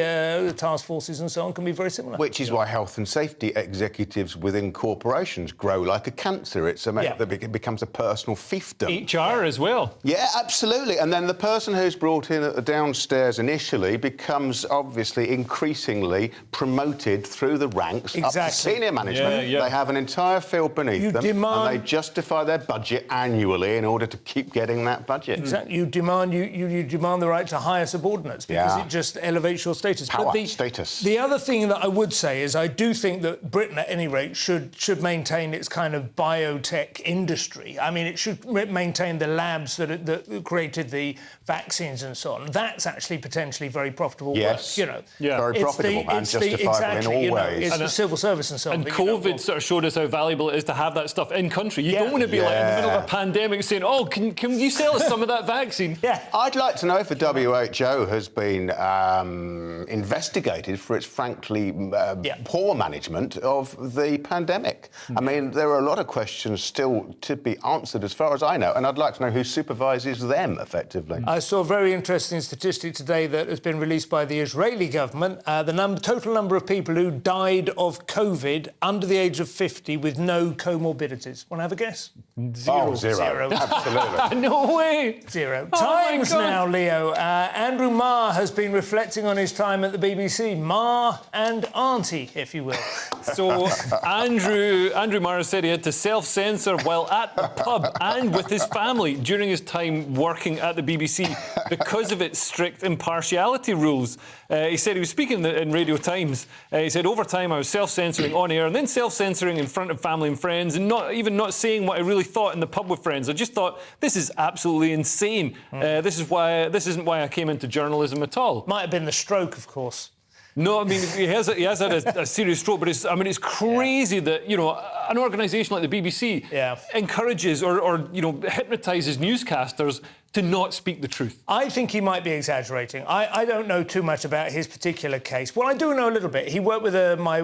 Speaker 9: task forces and so on can be very similar.
Speaker 11: Which is why health and safety executives within corporations grow like a cancer. It becomes a personal fiefdom.
Speaker 10: HR as well.
Speaker 11: Yeah, absolutely. And then the person who's brought in at the downstairs initially becomes obviously increasingly promoted through the ranks up to senior management. They have an entire field beneath them and they justify their budget annually in order to keep getting that budget.
Speaker 9: Exactly. You demand the right to hire subordinates because it just elevates your status.
Speaker 11: Status.
Speaker 9: The other thing that I would say is I do think that Britain, at any rate, should maintain its kind of biotech industry. I mean, it should maintain the labs that created the vaccines and so on. That's actually potentially very profitable work. You know,
Speaker 11: very profitable and justifiable in all ways.
Speaker 9: It's the civil service and so on.
Speaker 10: And COVID sort of showed us how valuable it is to have that stuff in country. You don't want to be like in the middle of a pandemic saying, "Oh, can you sell us some of that vaccine?"
Speaker 11: I'd like to know if the WHO has been investigated for its frankly poor management of the pandemic. I mean, there are a lot of questions still to be answered as far as I know, and I'd like to know who supervises them effectively.
Speaker 9: I saw a very interesting statistic today that has been released by the Israeli government. The total number of people who died of COVID under the age of 50 with no comorbidities. Want to have a guess?
Speaker 11: Zero. Absolutely.
Speaker 10: No way.
Speaker 9: Zero. Times now, Leo. Andrew Marr has been reflecting on his time at the BBC. Marr and Auntie, if you will.
Speaker 10: So Andrew Marr said he had to self-censor while at the pub and with his family during his time working at the BBC because of its strict impartiality rules. He said he was speaking in Radio Times. He said, over time I was self-censoring on air and then self-censoring in front of family and friends and not saying what I really thought in the pub with friends. I just thought, this is absolutely insane. This isn't why I came into journalism at all.
Speaker 9: Might have been the stroke, of course.
Speaker 10: No, I mean, he has had a serious stroke, but it's crazy that, you know, an organisation like the BBC encourages or hypnotises newscasters to not speak the truth.
Speaker 9: I think he might be exaggerating. I don't know too much about his particular case. Well, I do know a little bit. He worked with my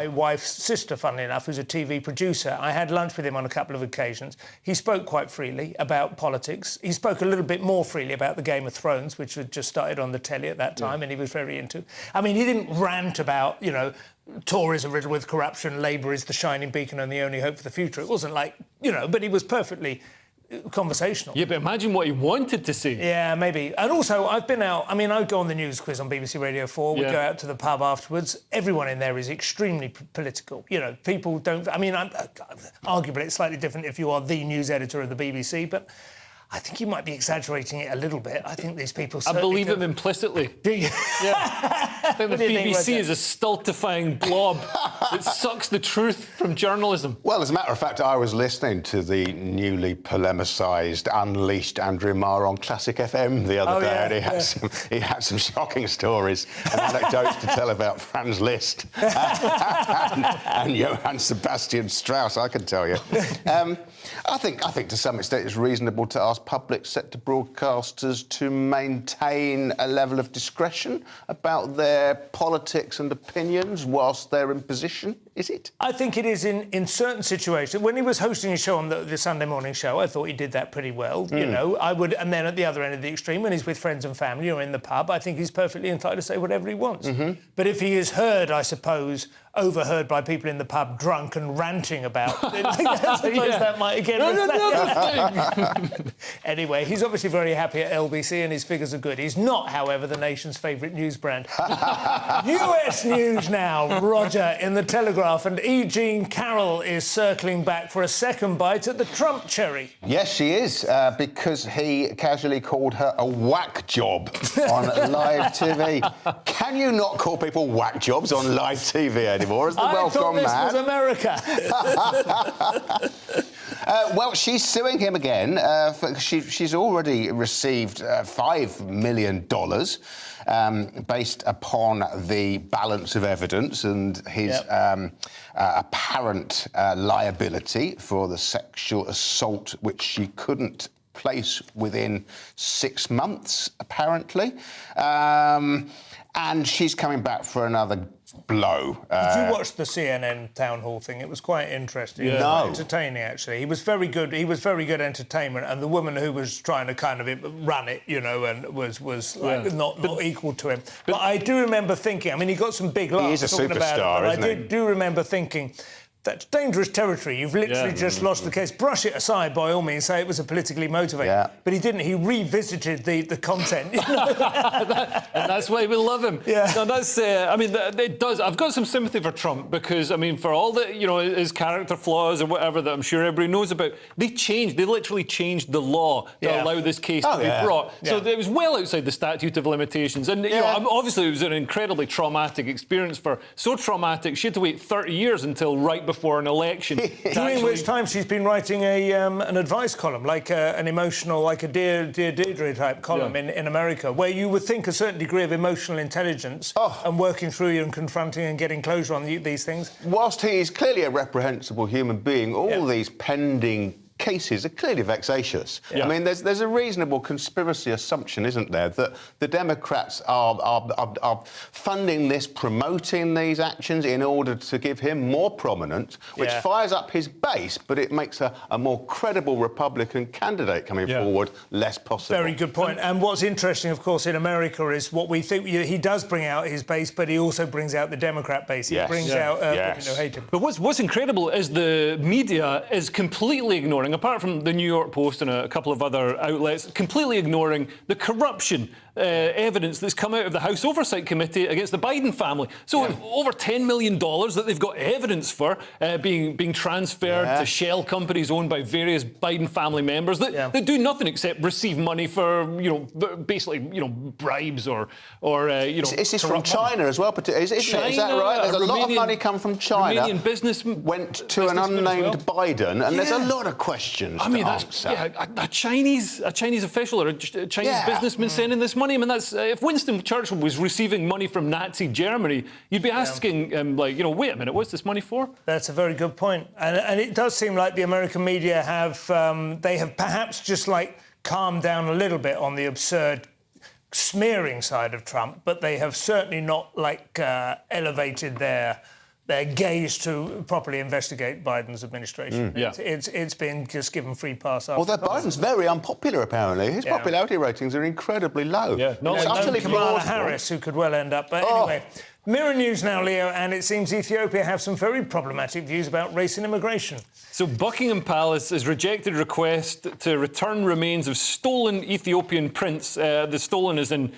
Speaker 9: wife's sister, funnily enough, who's a TV producer. I had lunch with him on a couple of occasions. He spoke quite freely about politics. He spoke a little bit more freely about the Game of Thrones, which had just started on the telly at that time, and he was very into. I mean, he didn't rant about, you know, Tories are riddled with corruption, Labour is the shining beacon and the only hope for the future. It wasn't like, you know, but he was perfectly conversational.
Speaker 10: Yeah, but imagine what he wanted to say.
Speaker 9: Yeah, maybe. And also, I've been out... I mean, I go on the news quiz on BBC Radio 4. We go out to the pub afterwards. Everyone in there is extremely political. You know, people don't... I mean, arguably, it's slightly different if you are the news editor of the BBC, but I think you might be exaggerating it a little bit. I think these people...
Speaker 10: I believe him implicitly.
Speaker 9: Do you?
Speaker 10: Yeah. I think the BBC is a stultifying blob that sucks the truth from journalism.
Speaker 11: Well, as a matter of fact, I was listening to the newly polemicised, unleashed Andrew Marr on Classic FM the other day, and he had some shocking stories and anecdotes to tell about Franz Liszt and Johann Sebastian Strauss, I can tell you. I think to some extent it's reasonable to ask asked public sector broadcasters to maintain a level of discretion about their politics and opinions whilst they're in position, is it?
Speaker 9: I think it is in certain situations. When he was hosting his show on the Sunday morning show, I thought he did that pretty well, you know. And then at the other end of the extreme, when he's with friends and family or in the pub, I think he's perfectly entitled to say whatever he wants. But if he is heard, I suppose, overheard by people in the pub drunk and ranting about it, I suppose that might again... Anyway, he's obviously very happy at LBC and his figures are good. He's not, however, the nation's favourite news brand. US news now. Roger in the Telegraph, and E. Jean Carroll is circling back for a second bite at the Trump cherry.
Speaker 11: Yes, she is, because he casually called her a whack job on live TV. Can you not call people whack jobs on live TV anymore? Has the world gone mad?
Speaker 9: I thought this was America.
Speaker 11: Well, she's suing him again. She's already received $5 million based upon the balance of evidence and his apparent liability for the sexual assault, which she couldn't place within 6 months, apparently. And she's coming back for another blow.
Speaker 9: Did you watch the CNN town hall thing? It was quite interesting.
Speaker 11: Yeah.
Speaker 9: It was
Speaker 11: No.
Speaker 9: quite entertaining, actually. He was very good. He was very good entertainment, and the woman who was trying to kind of run it, you know, and was like not equal to him. But I do remember thinking. I mean, he got some big laughs.
Speaker 11: He is a
Speaker 9: talking about it,
Speaker 11: superstar,
Speaker 9: but
Speaker 11: isn't he?
Speaker 9: I do remember thinking, that's dangerous territory. You've literally just lost the case. Brush it aside, by all means. Say it was a politically motivated.
Speaker 11: Yeah.
Speaker 9: But he didn't. He revisited the content. You know?
Speaker 10: And that's why we love him.
Speaker 9: Yeah.
Speaker 10: No, that's. I mean, it does. I've got some sympathy for Trump because, I mean, for all the, you know, his character flaws or whatever that I'm sure everybody knows about, they literally changed the law to allow this case to be brought. So it was well outside the statute of limitations. And you know, obviously, it was an incredibly traumatic experience for. So traumatic, she had to wait 30 years until right before an election.
Speaker 9: During which time she's been writing an advice column, like an emotional, like a Dear Deirdre type column in America, where you would think a certain degree of emotional intelligence and working through and confronting and getting closure on these things.
Speaker 11: Whilst he is clearly a reprehensible human being, all these pending cases are clearly vexatious. I mean, there's a reasonable conspiracy assumption, isn't there, that the Democrats are funding this, promoting these actions in order to give him more prominence, which fires up his base, but it makes a more credible Republican candidate coming forward less possible.
Speaker 9: Very good point. And what's interesting, of course, in America is what we think he does bring out his base, but he also brings out the Democrat base. He brings out people who hate him.
Speaker 10: But what's incredible is the media is completely ignoring, apart from the New York Post and a couple of other outlets, completely ignoring the corruption evidence that's come out of the House Oversight Committee against the Biden family. So over $10 million that they've got evidence for being transferred to shell companies owned by various Biden family members that do nothing except receive money for, you know, basically, you know, bribes or you know...
Speaker 11: Is this from China as well? Is that right? There's a lot of money come from China.
Speaker 10: Romanian business...
Speaker 11: Went to an unnamed Biden, and there's a lot of questions to answer.
Speaker 10: A Chinese official or a Chinese businessman sending this money. I mean, that's if Winston Churchill was receiving money from Nazi Germany, you'd be asking, like, you know, wait a minute, what's this money for?
Speaker 9: That's a very good point. And it does seem like the American media have perhaps just, like, calmed down a little bit on the absurd smearing side of Trump, but they have certainly not, like, elevated their gaze to properly investigate Biden's administration. It's been just given free pass.
Speaker 11: Although Biden's very unpopular, apparently. His popularity ratings are incredibly low.
Speaker 9: No, Kamala Harris, who could well end up. But anyway, Mirror News now, Leo, and it seems Ethiopia have some very problematic views about race and immigration.
Speaker 10: So Buckingham Palace has rejected request to return remains of stolen Ethiopian prince. The stolen is in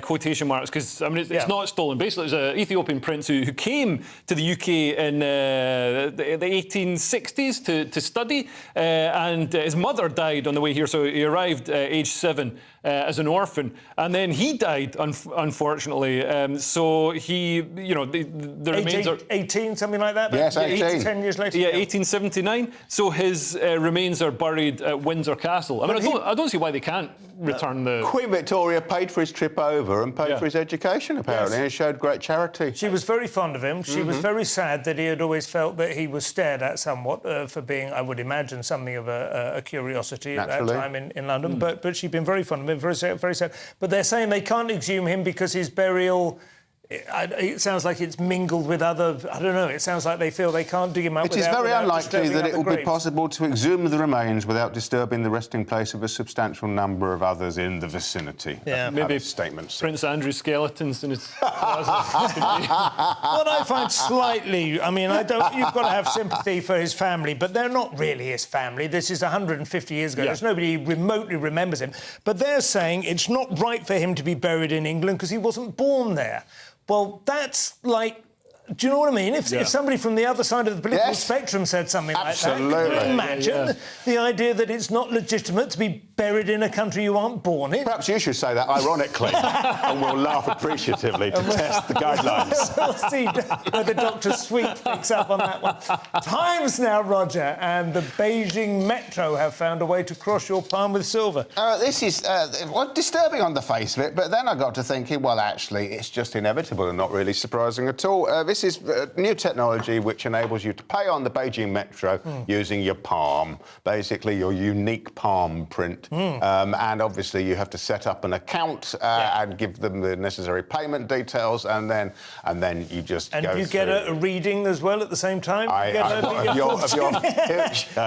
Speaker 10: quotation marks because, I mean, it's not stolen. Basically, it was an Ethiopian prince who came to the UK in the 1860s to study, and his mother died on the way here, so he arrived aged 7. as an orphan, and then he died, unfortunately. So he, you know, the remains are
Speaker 9: 18, something like that.
Speaker 11: Yes, 18.
Speaker 9: 10 years later.
Speaker 10: Yeah, 1879. So his remains are buried at Windsor Castle. I mean, I don't see why they can't return the...
Speaker 11: Queen Victoria paid for his trip over and paid for his education, apparently, and showed great charity.
Speaker 9: She was very fond of him. She was very sad that he had always felt that he was stared at somewhat for being, I would imagine, something of a curiosity at that time in London. But she'd been very fond of him, very sad, very sad. But they're saying they can't exhume him because his burial... It sounds like it's mingled with other... I don't know. It sounds like they feel they can't dig him up.
Speaker 11: It is very unlikely that it will be possible to exhume the remains without disturbing the resting place of a substantial number of others in the vicinity.
Speaker 10: Yeah, maybe statements. Prince Andrew's skeletons in his closet.
Speaker 9: What I find slightly... I mean, you've got to have sympathy for his family, but they're not really his family. This is 150 years ago. There's nobody who remotely remembers him. But they're saying it's not right for him to be buried in England because he wasn't born there. Well, that's like... Do you know what I mean? If somebody from the other side of the political spectrum said something like that, can you imagine the idea that it's not legitimate to be buried in a country you aren't born in?
Speaker 11: Perhaps you should say that ironically, and we'll laugh appreciatively to test the guidelines.
Speaker 9: We'll see whether Dr. Sweet picks up on that one. Times now, Roger, and the Beijing Metro have found a way to cross your palm with silver.
Speaker 11: This is disturbing on the face of it, but then I got to thinking, well, actually, it's just inevitable and not really surprising at all. This is new technology which enables you to pay on the Beijing Metro using your palm, basically your unique palm print. And obviously you have to set up an account and give them the necessary payment details, and then you just go
Speaker 9: And you get a reading as well at the same time?
Speaker 11: It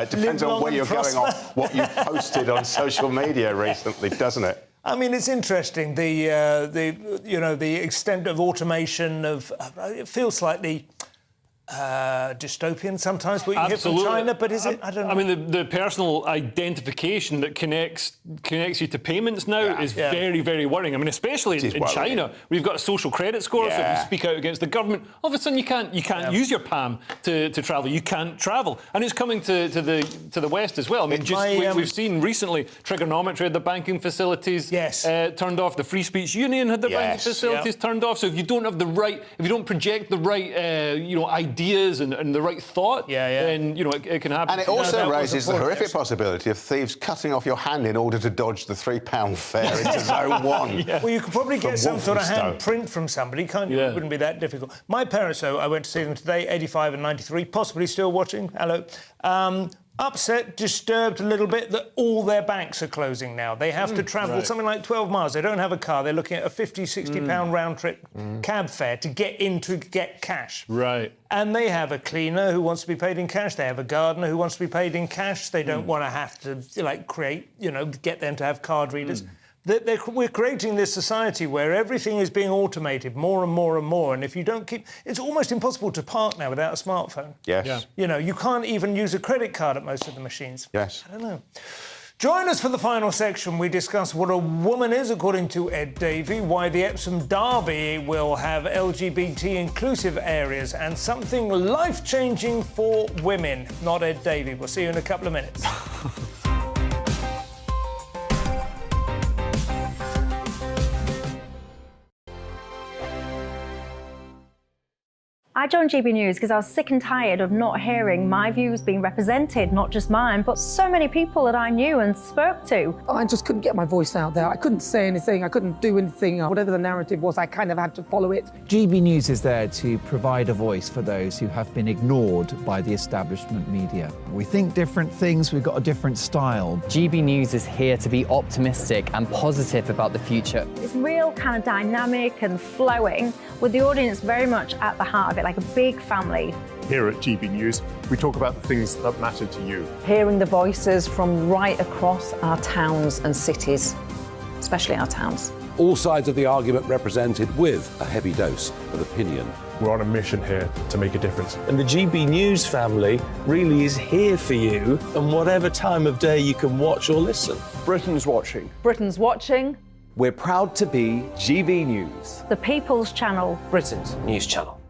Speaker 11: depends on where you're going on, what you've posted on social media recently, doesn't it?
Speaker 9: I mean, it's interesting, the extent of automation of... it feels slightly dystopian sometimes, what you hear from China, but is it? I don't know.
Speaker 10: I mean, the personal identification that connects you to payments now is very, very worrying. I mean, especially in China, we've got a social credit score, so if you speak out against the government, all of a sudden you can't use your palm to travel. You can't travel, and it's coming to the West as well. I mean, we've seen recently trigonometry had the banking facilities turned off. The Free Speech Union had the banking facilities turned off. So if you don't have the right, if you don't project the right, ideas and the right thought, then it can happen.
Speaker 11: And it also raises the horrific possibility of thieves cutting off your hand in order to dodge the £3 fare into Zone 1.
Speaker 9: Well, you could probably get some sort of hand print from somebody, can't you? It wouldn't be that difficult. My parents, though, I went to see them today, 85 and 93, possibly still watching. Hello. Upset, disturbed a little bit that all their banks are closing now. They have to travel something like 12 miles. They don't have a car. They're looking at a £50, £60 round-trip cab fare to get in to get cash.
Speaker 10: Right.
Speaker 9: And they have a cleaner who wants to be paid in cash. They have a gardener who wants to be paid in cash. They don't want to have to, get them to have card readers. We're creating this society where everything is being automated more and more and more, and if you don't keep... It's almost impossible to park now without a smartphone.
Speaker 11: Yes.
Speaker 9: You can't even use a credit card at most of the machines.
Speaker 11: Yes.
Speaker 9: I don't know. Join us for the final section. We discuss what a woman is, according to Ed Davey, why the Epsom Derby will have LGBT-inclusive areas, and something life-changing for women. Not Ed Davey. We'll see you in a couple of minutes.
Speaker 7: I joined GB News because I was sick and tired of not hearing my views being represented, not just mine, but so many people that I knew and spoke to.
Speaker 19: I just couldn't get my voice out there. I couldn't say anything. I couldn't do anything. Whatever the narrative was, I kind of had to follow it.
Speaker 1: GB News is there to provide a voice for those who have been ignored by the establishment media. We think different things. We've got a different style.
Speaker 8: GB News is here to be optimistic and positive about the future.
Speaker 7: It's real kind of dynamic and flowing, with the audience very much at the heart of it, like a big family.
Speaker 18: Here at GB News, we talk about the things that matter to you.
Speaker 5: Hearing the voices from right across our towns and cities, especially our towns.
Speaker 14: All sides of the argument represented with a heavy dose of opinion.
Speaker 18: We're on a mission here to make a difference.
Speaker 12: And the GB News family really is here for you, and whatever time of day you can watch or listen.
Speaker 2: Britain's watching.
Speaker 5: Britain's watching.
Speaker 2: We're proud to be GB News.
Speaker 7: The People's Channel.
Speaker 21: Britain's news channel.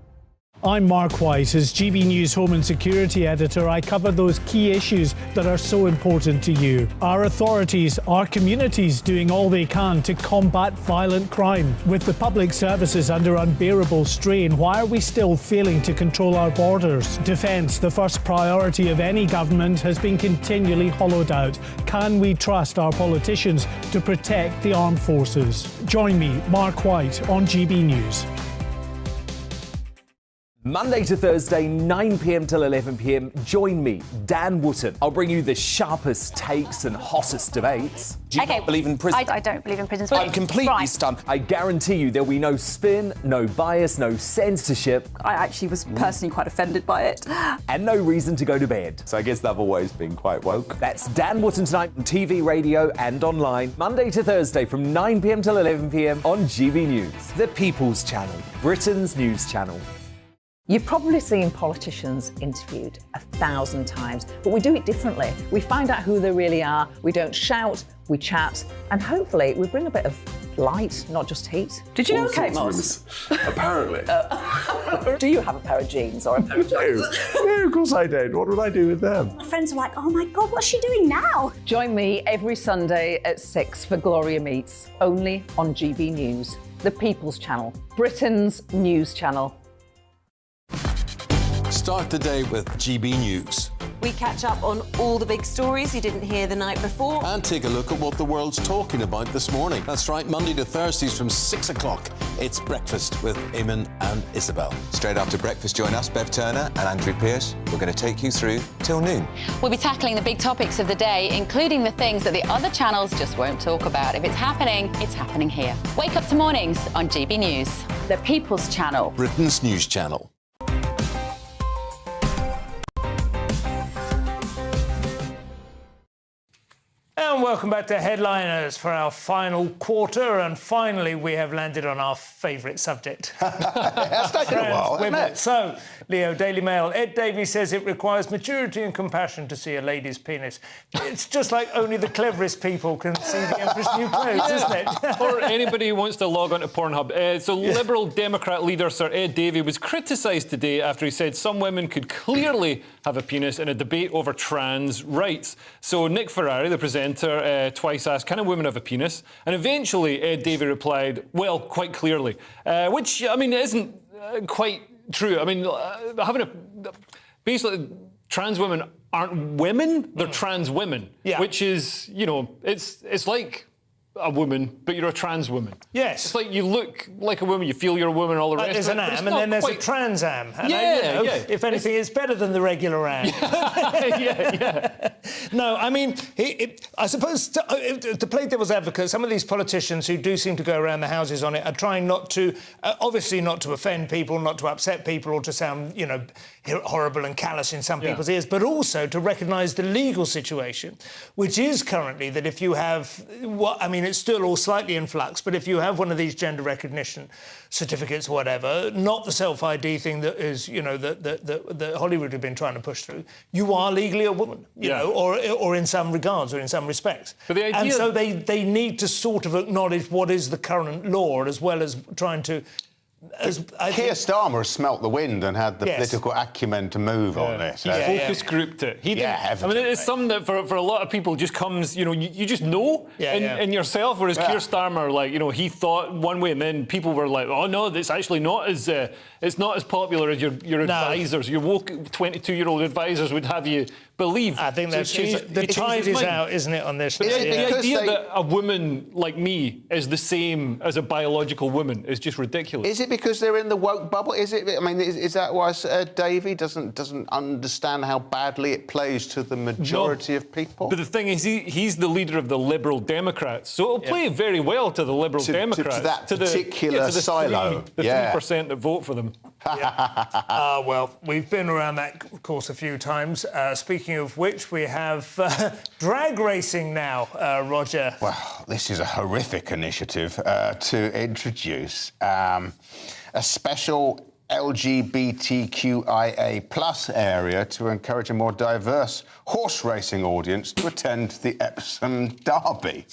Speaker 3: I'm Mark White. As GB News Home and Security Editor, I cover those key issues that are so important to you. Our authorities, our communities doing all they can to combat violent crime. With the public services under unbearable strain, why are we still failing to control our borders? Defence, the first priority of any government, has been continually hollowed out. Can we trust our politicians to protect the armed forces? Join me, Mark White, on GB News.
Speaker 2: Monday to Thursday, 9 p.m. till 11 p.m. Join me, Dan Wootton. I'll bring you the sharpest takes and hottest debates. Do you not believe in prison?
Speaker 7: I don't believe in prisons.
Speaker 2: I'm completely stunned. I guarantee you there'll be no spin, no bias, no censorship.
Speaker 4: I actually was personally quite offended by it.
Speaker 2: And no reason to go to bed.
Speaker 15: So I guess they've always been quite woke.
Speaker 2: That's Dan Wootton tonight on TV, radio and online. Monday to Thursday from 9 p.m. till 11 p.m. on GB News. The People's Channel, Britain's news channel.
Speaker 5: You've probably seen politicians interviewed 1,000 times, but we do it differently. We find out who they really are, we don't shout, we chat, and hopefully we bring a bit of light, not just heat.
Speaker 4: Did you know Kate Moss?
Speaker 15: Apparently.
Speaker 5: Do you have a pair of jeans or a pair of jeans?
Speaker 15: No, of course I don't. What would I do with them?
Speaker 24: My friends are like, oh my God, what's she doing now?
Speaker 5: Join me every Sunday at 6 for Gloria Meets, only on GB News, the People's Channel, Britain's news channel.
Speaker 25: Start the day with GB News.
Speaker 26: We catch up on all the big stories you didn't hear the night before.
Speaker 25: And take a look at what the world's talking about this morning. That's right, Monday to Thursdays from 6 o'clock. It's Breakfast with Eamon and Isabel.
Speaker 27: Straight after breakfast, join us, Bev Turner and Andrew Pearce. We're going to take you through till noon.
Speaker 28: We'll be tackling the big topics of the day, including the things that the other channels just won't talk about. If it's happening here. Wake up to mornings on GB News. The People's Channel.
Speaker 25: Britain's news channel.
Speaker 9: And welcome back to Headliners for our final quarter. And finally, we have landed on our favourite subject.
Speaker 11: That's taken a while, hasn't it?
Speaker 9: So, Leo, Daily Mail. Ed Davies says it requires maturity and compassion to see a lady's penis. It's just like only the cleverest people can see the Empress New Clothes, isn't it?
Speaker 10: Or anybody who wants to log on to Pornhub. So Liberal Democrat leader Sir Ed Davey was criticised today after he said some women could clearly have a penis in a debate over trans rights. So Nick Ferrari, the presenter, twice asked, can a woman have a penis? And eventually Ed Davey replied, well, quite clearly. Which, I mean, isn't quite true. I mean, basically, trans women aren't women, they're trans women.
Speaker 9: Yeah.
Speaker 10: Which is, you know, it's like a woman, but you're a trans woman.
Speaker 9: Yes.
Speaker 10: It's like you look like a woman, you feel you're a woman, all the rest
Speaker 9: There's
Speaker 10: of it.
Speaker 9: an am, and then there's a trans am. And if anything, it's better than the regular am.
Speaker 10: yeah.
Speaker 9: No, I mean, I suppose to play devil's advocate, some of these politicians who do seem to go around the houses on it are trying not to, obviously not to offend people, not to upset people, or to sound, you know, horrible and callous in some people's ears, but also to recognise the legal situation, which is currently that if you have, it's still all slightly in flux, but if you have one of these gender recognition certificates, whatever, not the self-ID thing that is, you know, that Hollywood have been trying to push through, you are legally a woman, you know, or in some regards or in some respects.
Speaker 10: But the idea...
Speaker 9: And so they need to sort of acknowledge what is the current law, as well as trying to...
Speaker 11: Keir Starmer has smelt the wind and had the political acumen to move on this.
Speaker 10: He focus grouped it. He did. I mean, it's something that for a lot of people just comes, you know, you just know in yourself, whereas Keir Starmer, like, you know, he thought one way and then people were like, oh no, it's actually not as it's not as popular as your advisors. Your woke 22-year-old advisors would have you believe.
Speaker 9: I think that's the tide is out, isn't it, on this?
Speaker 10: But the idea that a woman like me is the same as a biological woman is just ridiculous.
Speaker 11: Is it because they're in the woke bubble? Is it? I mean, is that why Davey doesn't understand how badly it plays to the majority of people?
Speaker 10: But the thing is, he's the leader of the Liberal Democrats, so it'll play very well to the Liberal Democrats,
Speaker 11: to that particular silo,
Speaker 10: the 3% that vote for them.
Speaker 9: Well, we've been around that course a few times. Speaking of which, we have drag racing now, Roger.
Speaker 11: Well, this is a horrific initiative to introduce a special LGBTQIA plus area to encourage a more diverse horse racing audience to attend the Epson Derby.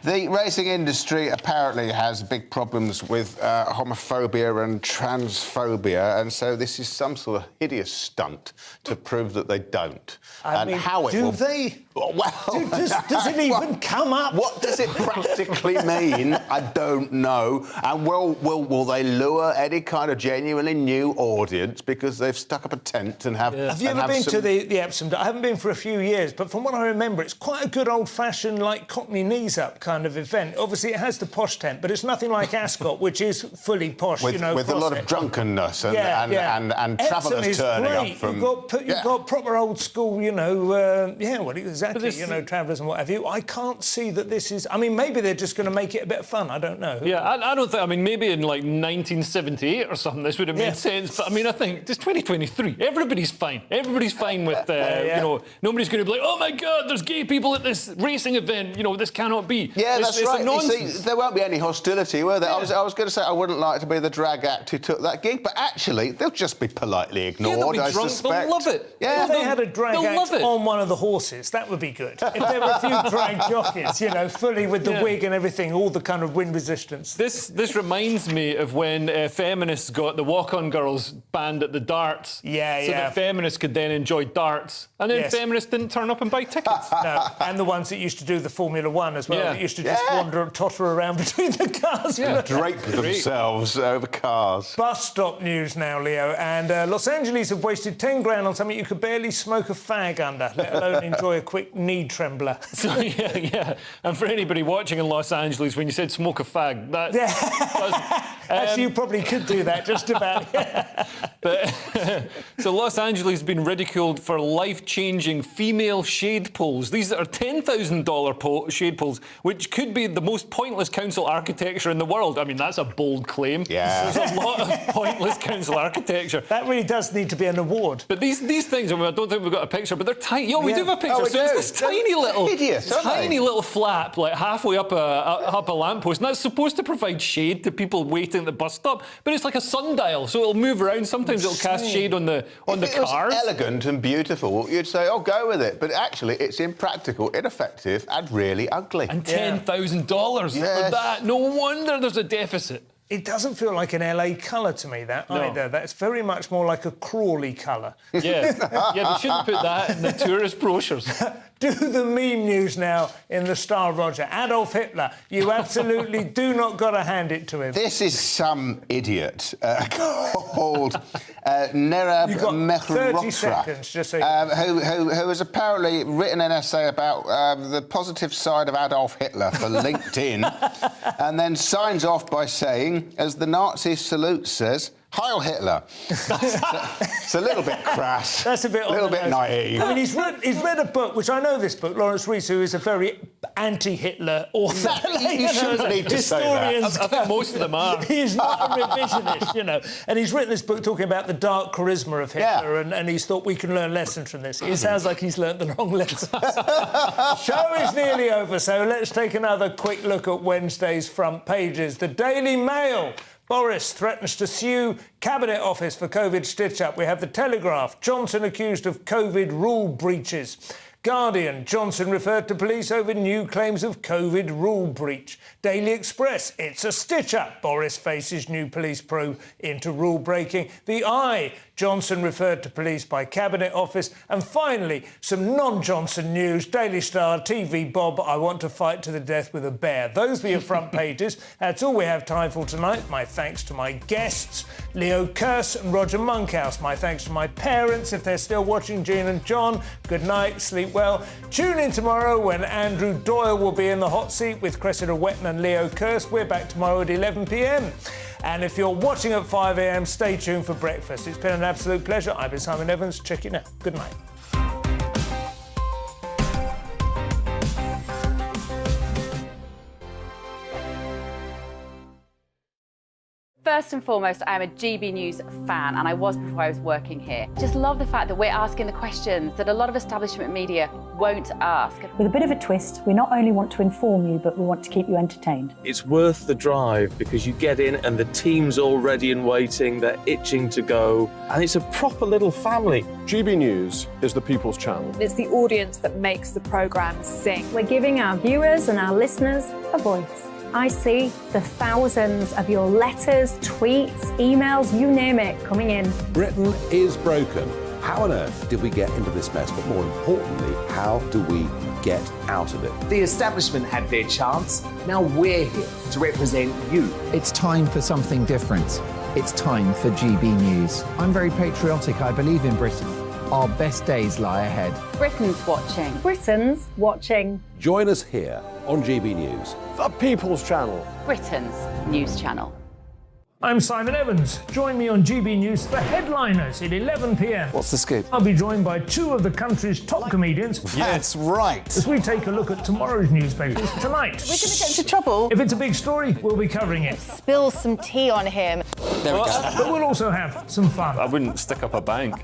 Speaker 11: The racing industry apparently has big problems with homophobia and transphobia, and so this is some sort of hideous stunt to prove that they don't.
Speaker 9: I mean, do they?
Speaker 11: Well,
Speaker 9: does it even come up?
Speaker 11: What does it practically mean? I don't know. And will they lure any kind of genuinely new audience because they've stuck up a tent and have?
Speaker 9: Have you ever been to the Epsom? I haven't been for a few years, but from what I remember, it's quite a good old-fashioned, like Cockney knees up kind of event. Obviously, it has the posh tent, but it's nothing like Ascot, which is fully posh.
Speaker 11: With a lot of drunkenness and travellers turning up from.
Speaker 9: You've got proper old school, exactly, travellers and what have you. I can't see that this is... I mean, maybe they're just going to make it a bit of fun, I don't know.
Speaker 10: Yeah, I don't think... I mean, maybe in, 1978 or something, this would have made sense, but, I mean, I think it's 2023. Everybody's fine. Everybody's fine with, nobody's going to be like, oh, my God, there's gay people at this racing event. This cannot be.
Speaker 11: Yeah,
Speaker 10: that's
Speaker 11: right.
Speaker 10: Nonsense.
Speaker 11: You see, there won't be any hostility, will there? Yeah. I was going to say I wouldn't like to be the drag act who took that gig, but actually, they'll just be politely ignored,
Speaker 10: they'll be drunk.
Speaker 11: suspect.
Speaker 10: They'll love it.
Speaker 11: Yeah,
Speaker 9: if they had a drag act on one of the horses, that would be good. If there were a few drag jockeys, fully with the wig and everything, all the kind of wind resistance.
Speaker 10: This reminds me of when feminists got the walk-on girls banned at the darts. So that feminists could then enjoy darts. And then feminists didn't turn up and buy tickets.
Speaker 9: No, and the ones that used to do the Formula One as well, that used to just wander and totter around between the cars.
Speaker 11: Drape themselves over cars.
Speaker 9: Bus stop news now, Leo. And Los Angeles have wasted 10 grand on something you could barely smoke a fag under, let alone enjoy a quick knee trembler.
Speaker 10: So, and for anybody watching in Los Angeles, when you said smoke a fag, that...
Speaker 9: Actually, you probably could do that, just about.
Speaker 10: But, so Los Angeles has been ridiculed for life-changing female shade poles. These are $10,000 shade poles, which could be the most pointless council architecture in the world. I mean, that's a bold claim.
Speaker 11: Yeah.
Speaker 10: There's a lot of pointless council architecture.
Speaker 9: That really does need to be an award.
Speaker 10: But these things, I mean, I don't think we've got a picture, but they're tiny. We do have a picture. So it's this tiny little flap, like halfway up a lamppost, and that's supposed to provide shade to people waiting at the bus stop. But it's like a sundial, so it'll move around. Sometimes it'll cast shade on the cars.
Speaker 11: If it was elegant and beautiful, you'd say, "Oh, go with it." But actually, it's impractical, ineffective, and really ugly.
Speaker 10: And $10,000 for that. No wonder there's a deficit.
Speaker 9: It doesn't feel like an LA colour to me, either. That's very much more like a Crawley colour.
Speaker 10: Yeah, they shouldn't put that in the tourist brochures.
Speaker 9: Do the meme news now in the Star, Roger. Adolf Hitler, you absolutely do not got to hand it to him.
Speaker 11: This is some idiot called Nerab Mehrotra, who has apparently written an essay about the positive side of Adolf Hitler for LinkedIn, and then signs off by saying, as the Nazi salute says, Heil Hitler. It's a little bit crass.
Speaker 9: That's a bit
Speaker 11: naive.
Speaker 9: I mean, he's read a book, which I know this book, Lawrence Rees, who is a very anti-Hitler author.
Speaker 11: You shouldn't need to say that.
Speaker 10: I think most of them are.
Speaker 9: He's not a revisionist, And he's written this book talking about the dark charisma of Hitler, and he's thought we can learn lessons from this. It sounds like he's learnt the wrong lessons. Show is nearly over, so let's take another quick look at Wednesday's front pages. The Daily Mail. Boris threatens to sue Cabinet Office for COVID stitch-up. We have the Telegraph. Johnson accused of COVID rule breaches. Guardian. Johnson referred to police over new claims of COVID rule breach. Daily Express. It's a stitch-up. Boris faces new police probe into rule breaking. The Eye. Johnson referred to police by Cabinet Office. And finally, some non-Johnson news. Daily Star, TV Bob, I want to fight to the death with a bear. Those were your front pages. That's all we have time for tonight. My thanks to my guests, Leo Kearse and Roger Monkhouse. My thanks to my parents, if they're still watching, Jean and John. Good night, sleep well. Tune in tomorrow when Andrew Doyle will be in the hot seat with Cressida Wetton and Leo Kearse. We're back tomorrow at 11 p.m. And if you're watching at 5 a.m, stay tuned for breakfast. It's been an absolute pleasure. I've been Simon Evans. Check it now. Good night.
Speaker 28: First and foremost, I am a GB News fan, and I was before I was working here. Just love the fact that we're asking the questions that a lot of establishment media won't ask.
Speaker 24: With a bit of a twist, we not only want to inform you, but we want to keep you entertained.
Speaker 12: It's worth the drive because you get in and the team's all ready and waiting, they're itching to go, and it's a proper little family.
Speaker 15: GB News is the People's Channel.
Speaker 6: It's the audience that makes the programme sing.
Speaker 7: We're giving our viewers and our listeners a voice. I see the thousands of your letters, tweets, emails, you name it, coming in.
Speaker 14: Britain is broken. How on earth did we get into this mess? But more importantly, how do we get out of it?
Speaker 2: The establishment had their chance. Now we're here to represent you.
Speaker 1: It's time for something different. It's time for GB News. I'm very patriotic. I believe in Britain. Our best days lie ahead.
Speaker 28: Britain's watching.
Speaker 7: Britain's watching.
Speaker 14: Join us here on GB News.
Speaker 15: The People's Channel.
Speaker 28: Britain's news channel.
Speaker 3: I'm Simon Evans. Join me on GB News for Headliners at 11 p.m.
Speaker 2: What's the scoop?
Speaker 3: I'll be joined by two of the country's top comedians.
Speaker 2: That's right.
Speaker 3: As we take a look at tomorrow's newspapers tonight.
Speaker 26: We're going to get into trouble.
Speaker 3: If it's a big story, we'll be covering it.
Speaker 26: Spill some tea on him.
Speaker 2: There we go.
Speaker 3: But we'll also have some fun.
Speaker 10: I wouldn't stick up a bank.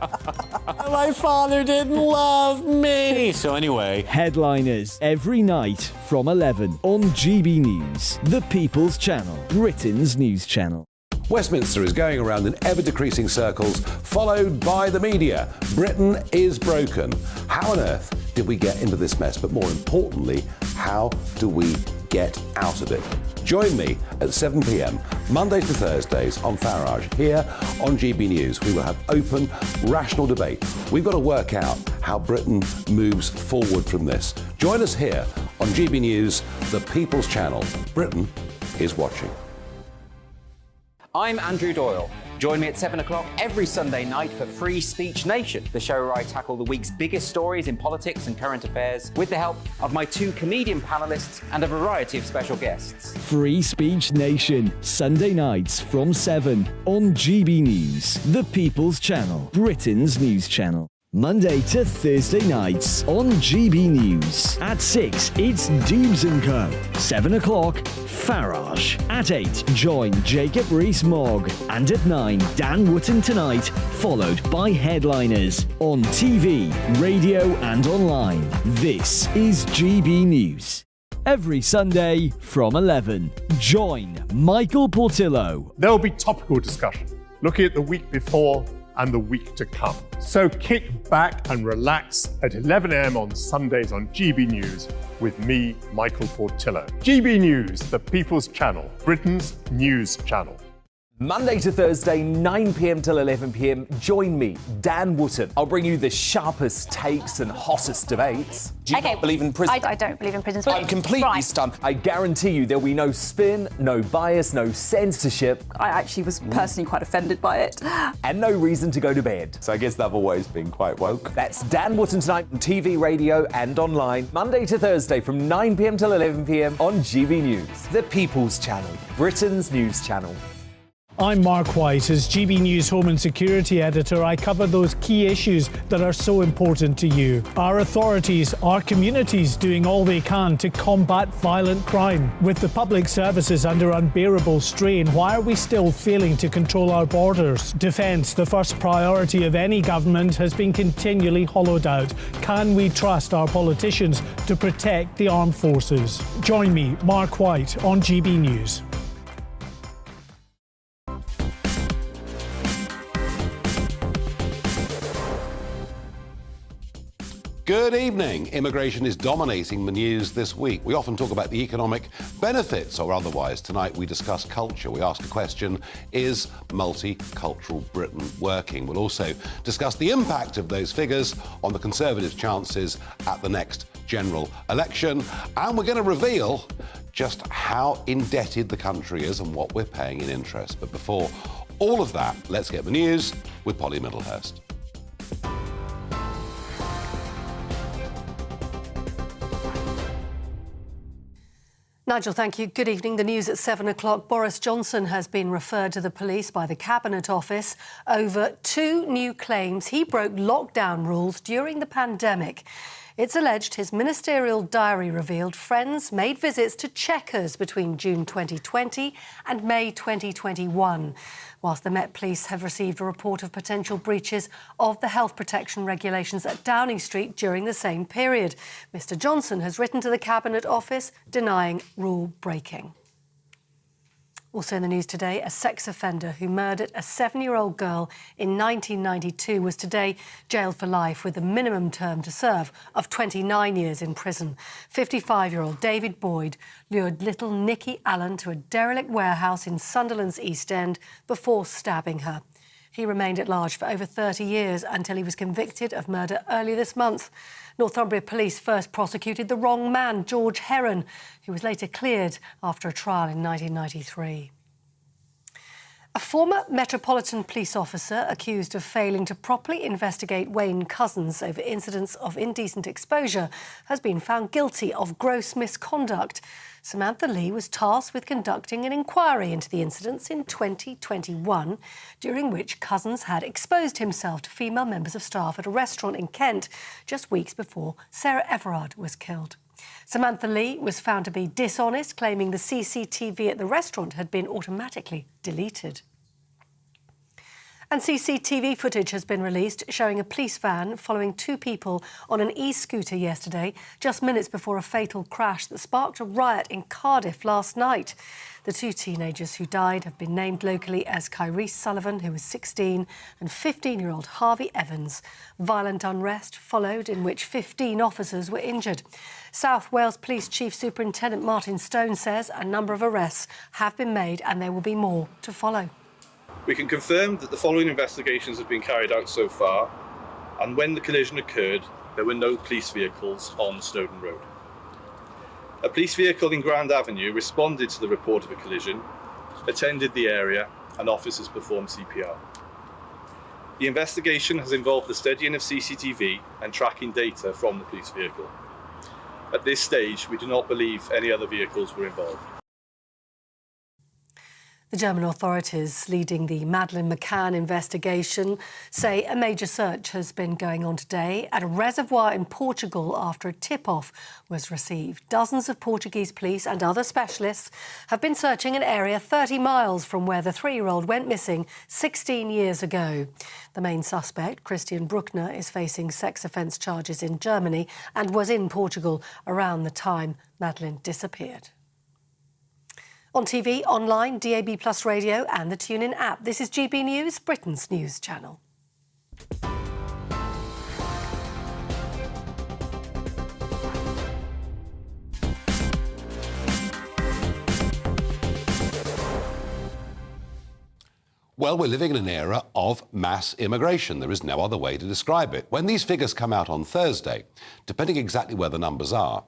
Speaker 13: My father didn't love me.
Speaker 2: So anyway,
Speaker 16: Headliners every night from 11 on GB News, the People's Channel, Britain's news channel.
Speaker 14: Westminster is going around in ever-decreasing circles, followed by the media. Britain is broken. How on earth did we get into this mess? But more importantly, how do we get out of it? Join me at 7 p.m, Mondays to Thursdays on Farage, here on GB News. We will have open, rational debate. We've got to work out how Britain moves forward from this. Join us here on GB News, the People's Channel. Britain is watching.
Speaker 17: I'm Andrew Doyle. Join me at 7 o'clock every Sunday night for Free Speech Nation, the show where I tackle the week's biggest stories in politics and current affairs with the help of my two comedian panellists and a variety of special guests.
Speaker 16: Free Speech Nation, Sunday nights from 7 on GB News, the People's Channel, Britain's news channel. Monday to Thursday nights on GB News. At 6, it's Dubes & Co. 7 o'clock, Farage. At 8, join Jacob Rees-Mogg. And at 9, Dan Wootton Tonight, followed by Headliners. On TV, radio and online. This is GB News. Every Sunday from 11, join Michael Portillo.
Speaker 18: There'll be topical discussion, looking at the week before and the week to come. So kick back and relax at 11 a.m. on Sundays on GB News with me, Michael Portillo. GB News, the People's Channel, Britain's news channel.
Speaker 2: Monday to Thursday, 9 p.m. till 11 p.m. Join me, Dan Wootton. I'll bring you the sharpest takes and hottest debates. Do you not believe in prison?
Speaker 7: I don't believe in prisons.
Speaker 2: I'm completely stunned. I guarantee you there'll be no spin, no bias, no censorship.
Speaker 4: I actually was personally quite offended by it.
Speaker 2: And no reason to go to bed.
Speaker 15: So I guess they've always been quite woke.
Speaker 2: That's Dan Wootton Tonight on TV, radio and online. Monday to Thursday from 9 p.m. till 11 p.m. on GB News. The People's Channel, Britain's news channel.
Speaker 3: I'm Mark White. As GB News Home and Security Editor, I cover those key issues that are so important to you. Our authorities, our communities doing all they can to combat violent crime. With the public services under unbearable strain, why are we still failing to control our borders? Defence, the first priority of any government, has been continually hollowed out. Can we trust our politicians to protect the armed forces? Join me, Mark White, on GB News.
Speaker 14: Good evening. Immigration is dominating the news this week. We often talk about the economic benefits or otherwise. Tonight we discuss culture. We ask a question, is multicultural Britain working? We'll also discuss the impact of those figures on the Conservatives' chances at the next general election. And we're going to reveal just how indebted the country is and what we're paying in interest. But before all of that, let's get the news with Polly Middlehurst.
Speaker 5: Nigel, thank you. Good evening. The news at 7 o'clock. Boris Johnson has been referred to the police by the Cabinet Office over 2 new claims he broke lockdown rules during the pandemic. It's alleged his ministerial diary revealed friends made visits to Chequers between June 2020 and May 2021, whilst the Met Police have received a report of potential breaches of the health protection regulations at Downing Street during the same period. Mr Johnson has written to the Cabinet Office denying rule breaking. Also in the news today, a sex offender who murdered a 7-year-old girl in 1992 was today jailed for life with a minimum term to serve of 29 years in prison. 55-year-old David Boyd lured little Nikki Allen to a derelict warehouse in Sunderland's East End before stabbing her. He remained at large for over 30 years until he was convicted of murder earlier this month. Northumbria Police first prosecuted the wrong man, George Heron, who was later cleared after a trial in 1993. A former Metropolitan Police officer accused of failing to properly investigate Wayne Couzens over incidents of indecent exposure has been found guilty of gross misconduct. Samantha Lee was tasked with conducting an inquiry into the incidents in 2021, during which Couzens had exposed himself to female members of staff at a restaurant in Kent just weeks before Sarah Everard was killed. Samantha Lee was found to be dishonest, claiming the CCTV at the restaurant had been automatically deleted. And CCTV footage has been released showing a police van following 2 people on an e-scooter yesterday, just minutes before a fatal crash that sparked a riot in Cardiff last night. The 2 teenagers who died have been named locally as Kyrese Sullivan, who was 16, and 15-year-old Harvey Evans. Violent unrest followed, in which 15 officers were injured. South Wales Police Chief Superintendent Martin Stone says a number of arrests have been made and there will be more to follow.
Speaker 8: We can confirm that the following investigations have been carried out so far, and when the collision occurred, there were no police vehicles on Snowdon Road. A police vehicle in Grand Avenue responded to the report of a collision, attended the area, and officers performed CPR. The investigation has involved the studying of CCTV and tracking data from the police vehicle. At this stage, we do not believe any other vehicles were involved.
Speaker 5: The German authorities leading the Madeleine McCann investigation say a major search has been going on today at a reservoir in Portugal after a tip-off was received. Dozens of Portuguese police and other specialists have been searching an area 30 miles from where the 3-year-old went missing 16 years ago. The main suspect, Christian Bruckner, is facing sex offence charges in Germany and was in Portugal around the time Madeleine disappeared. On TV, online, DAB+ radio and the TuneIn app. This is GB News, Britain's news channel.
Speaker 14: Well, we're living in an era of mass immigration. There is no other way to describe it. When these figures come out on Thursday, depending exactly where the numbers are,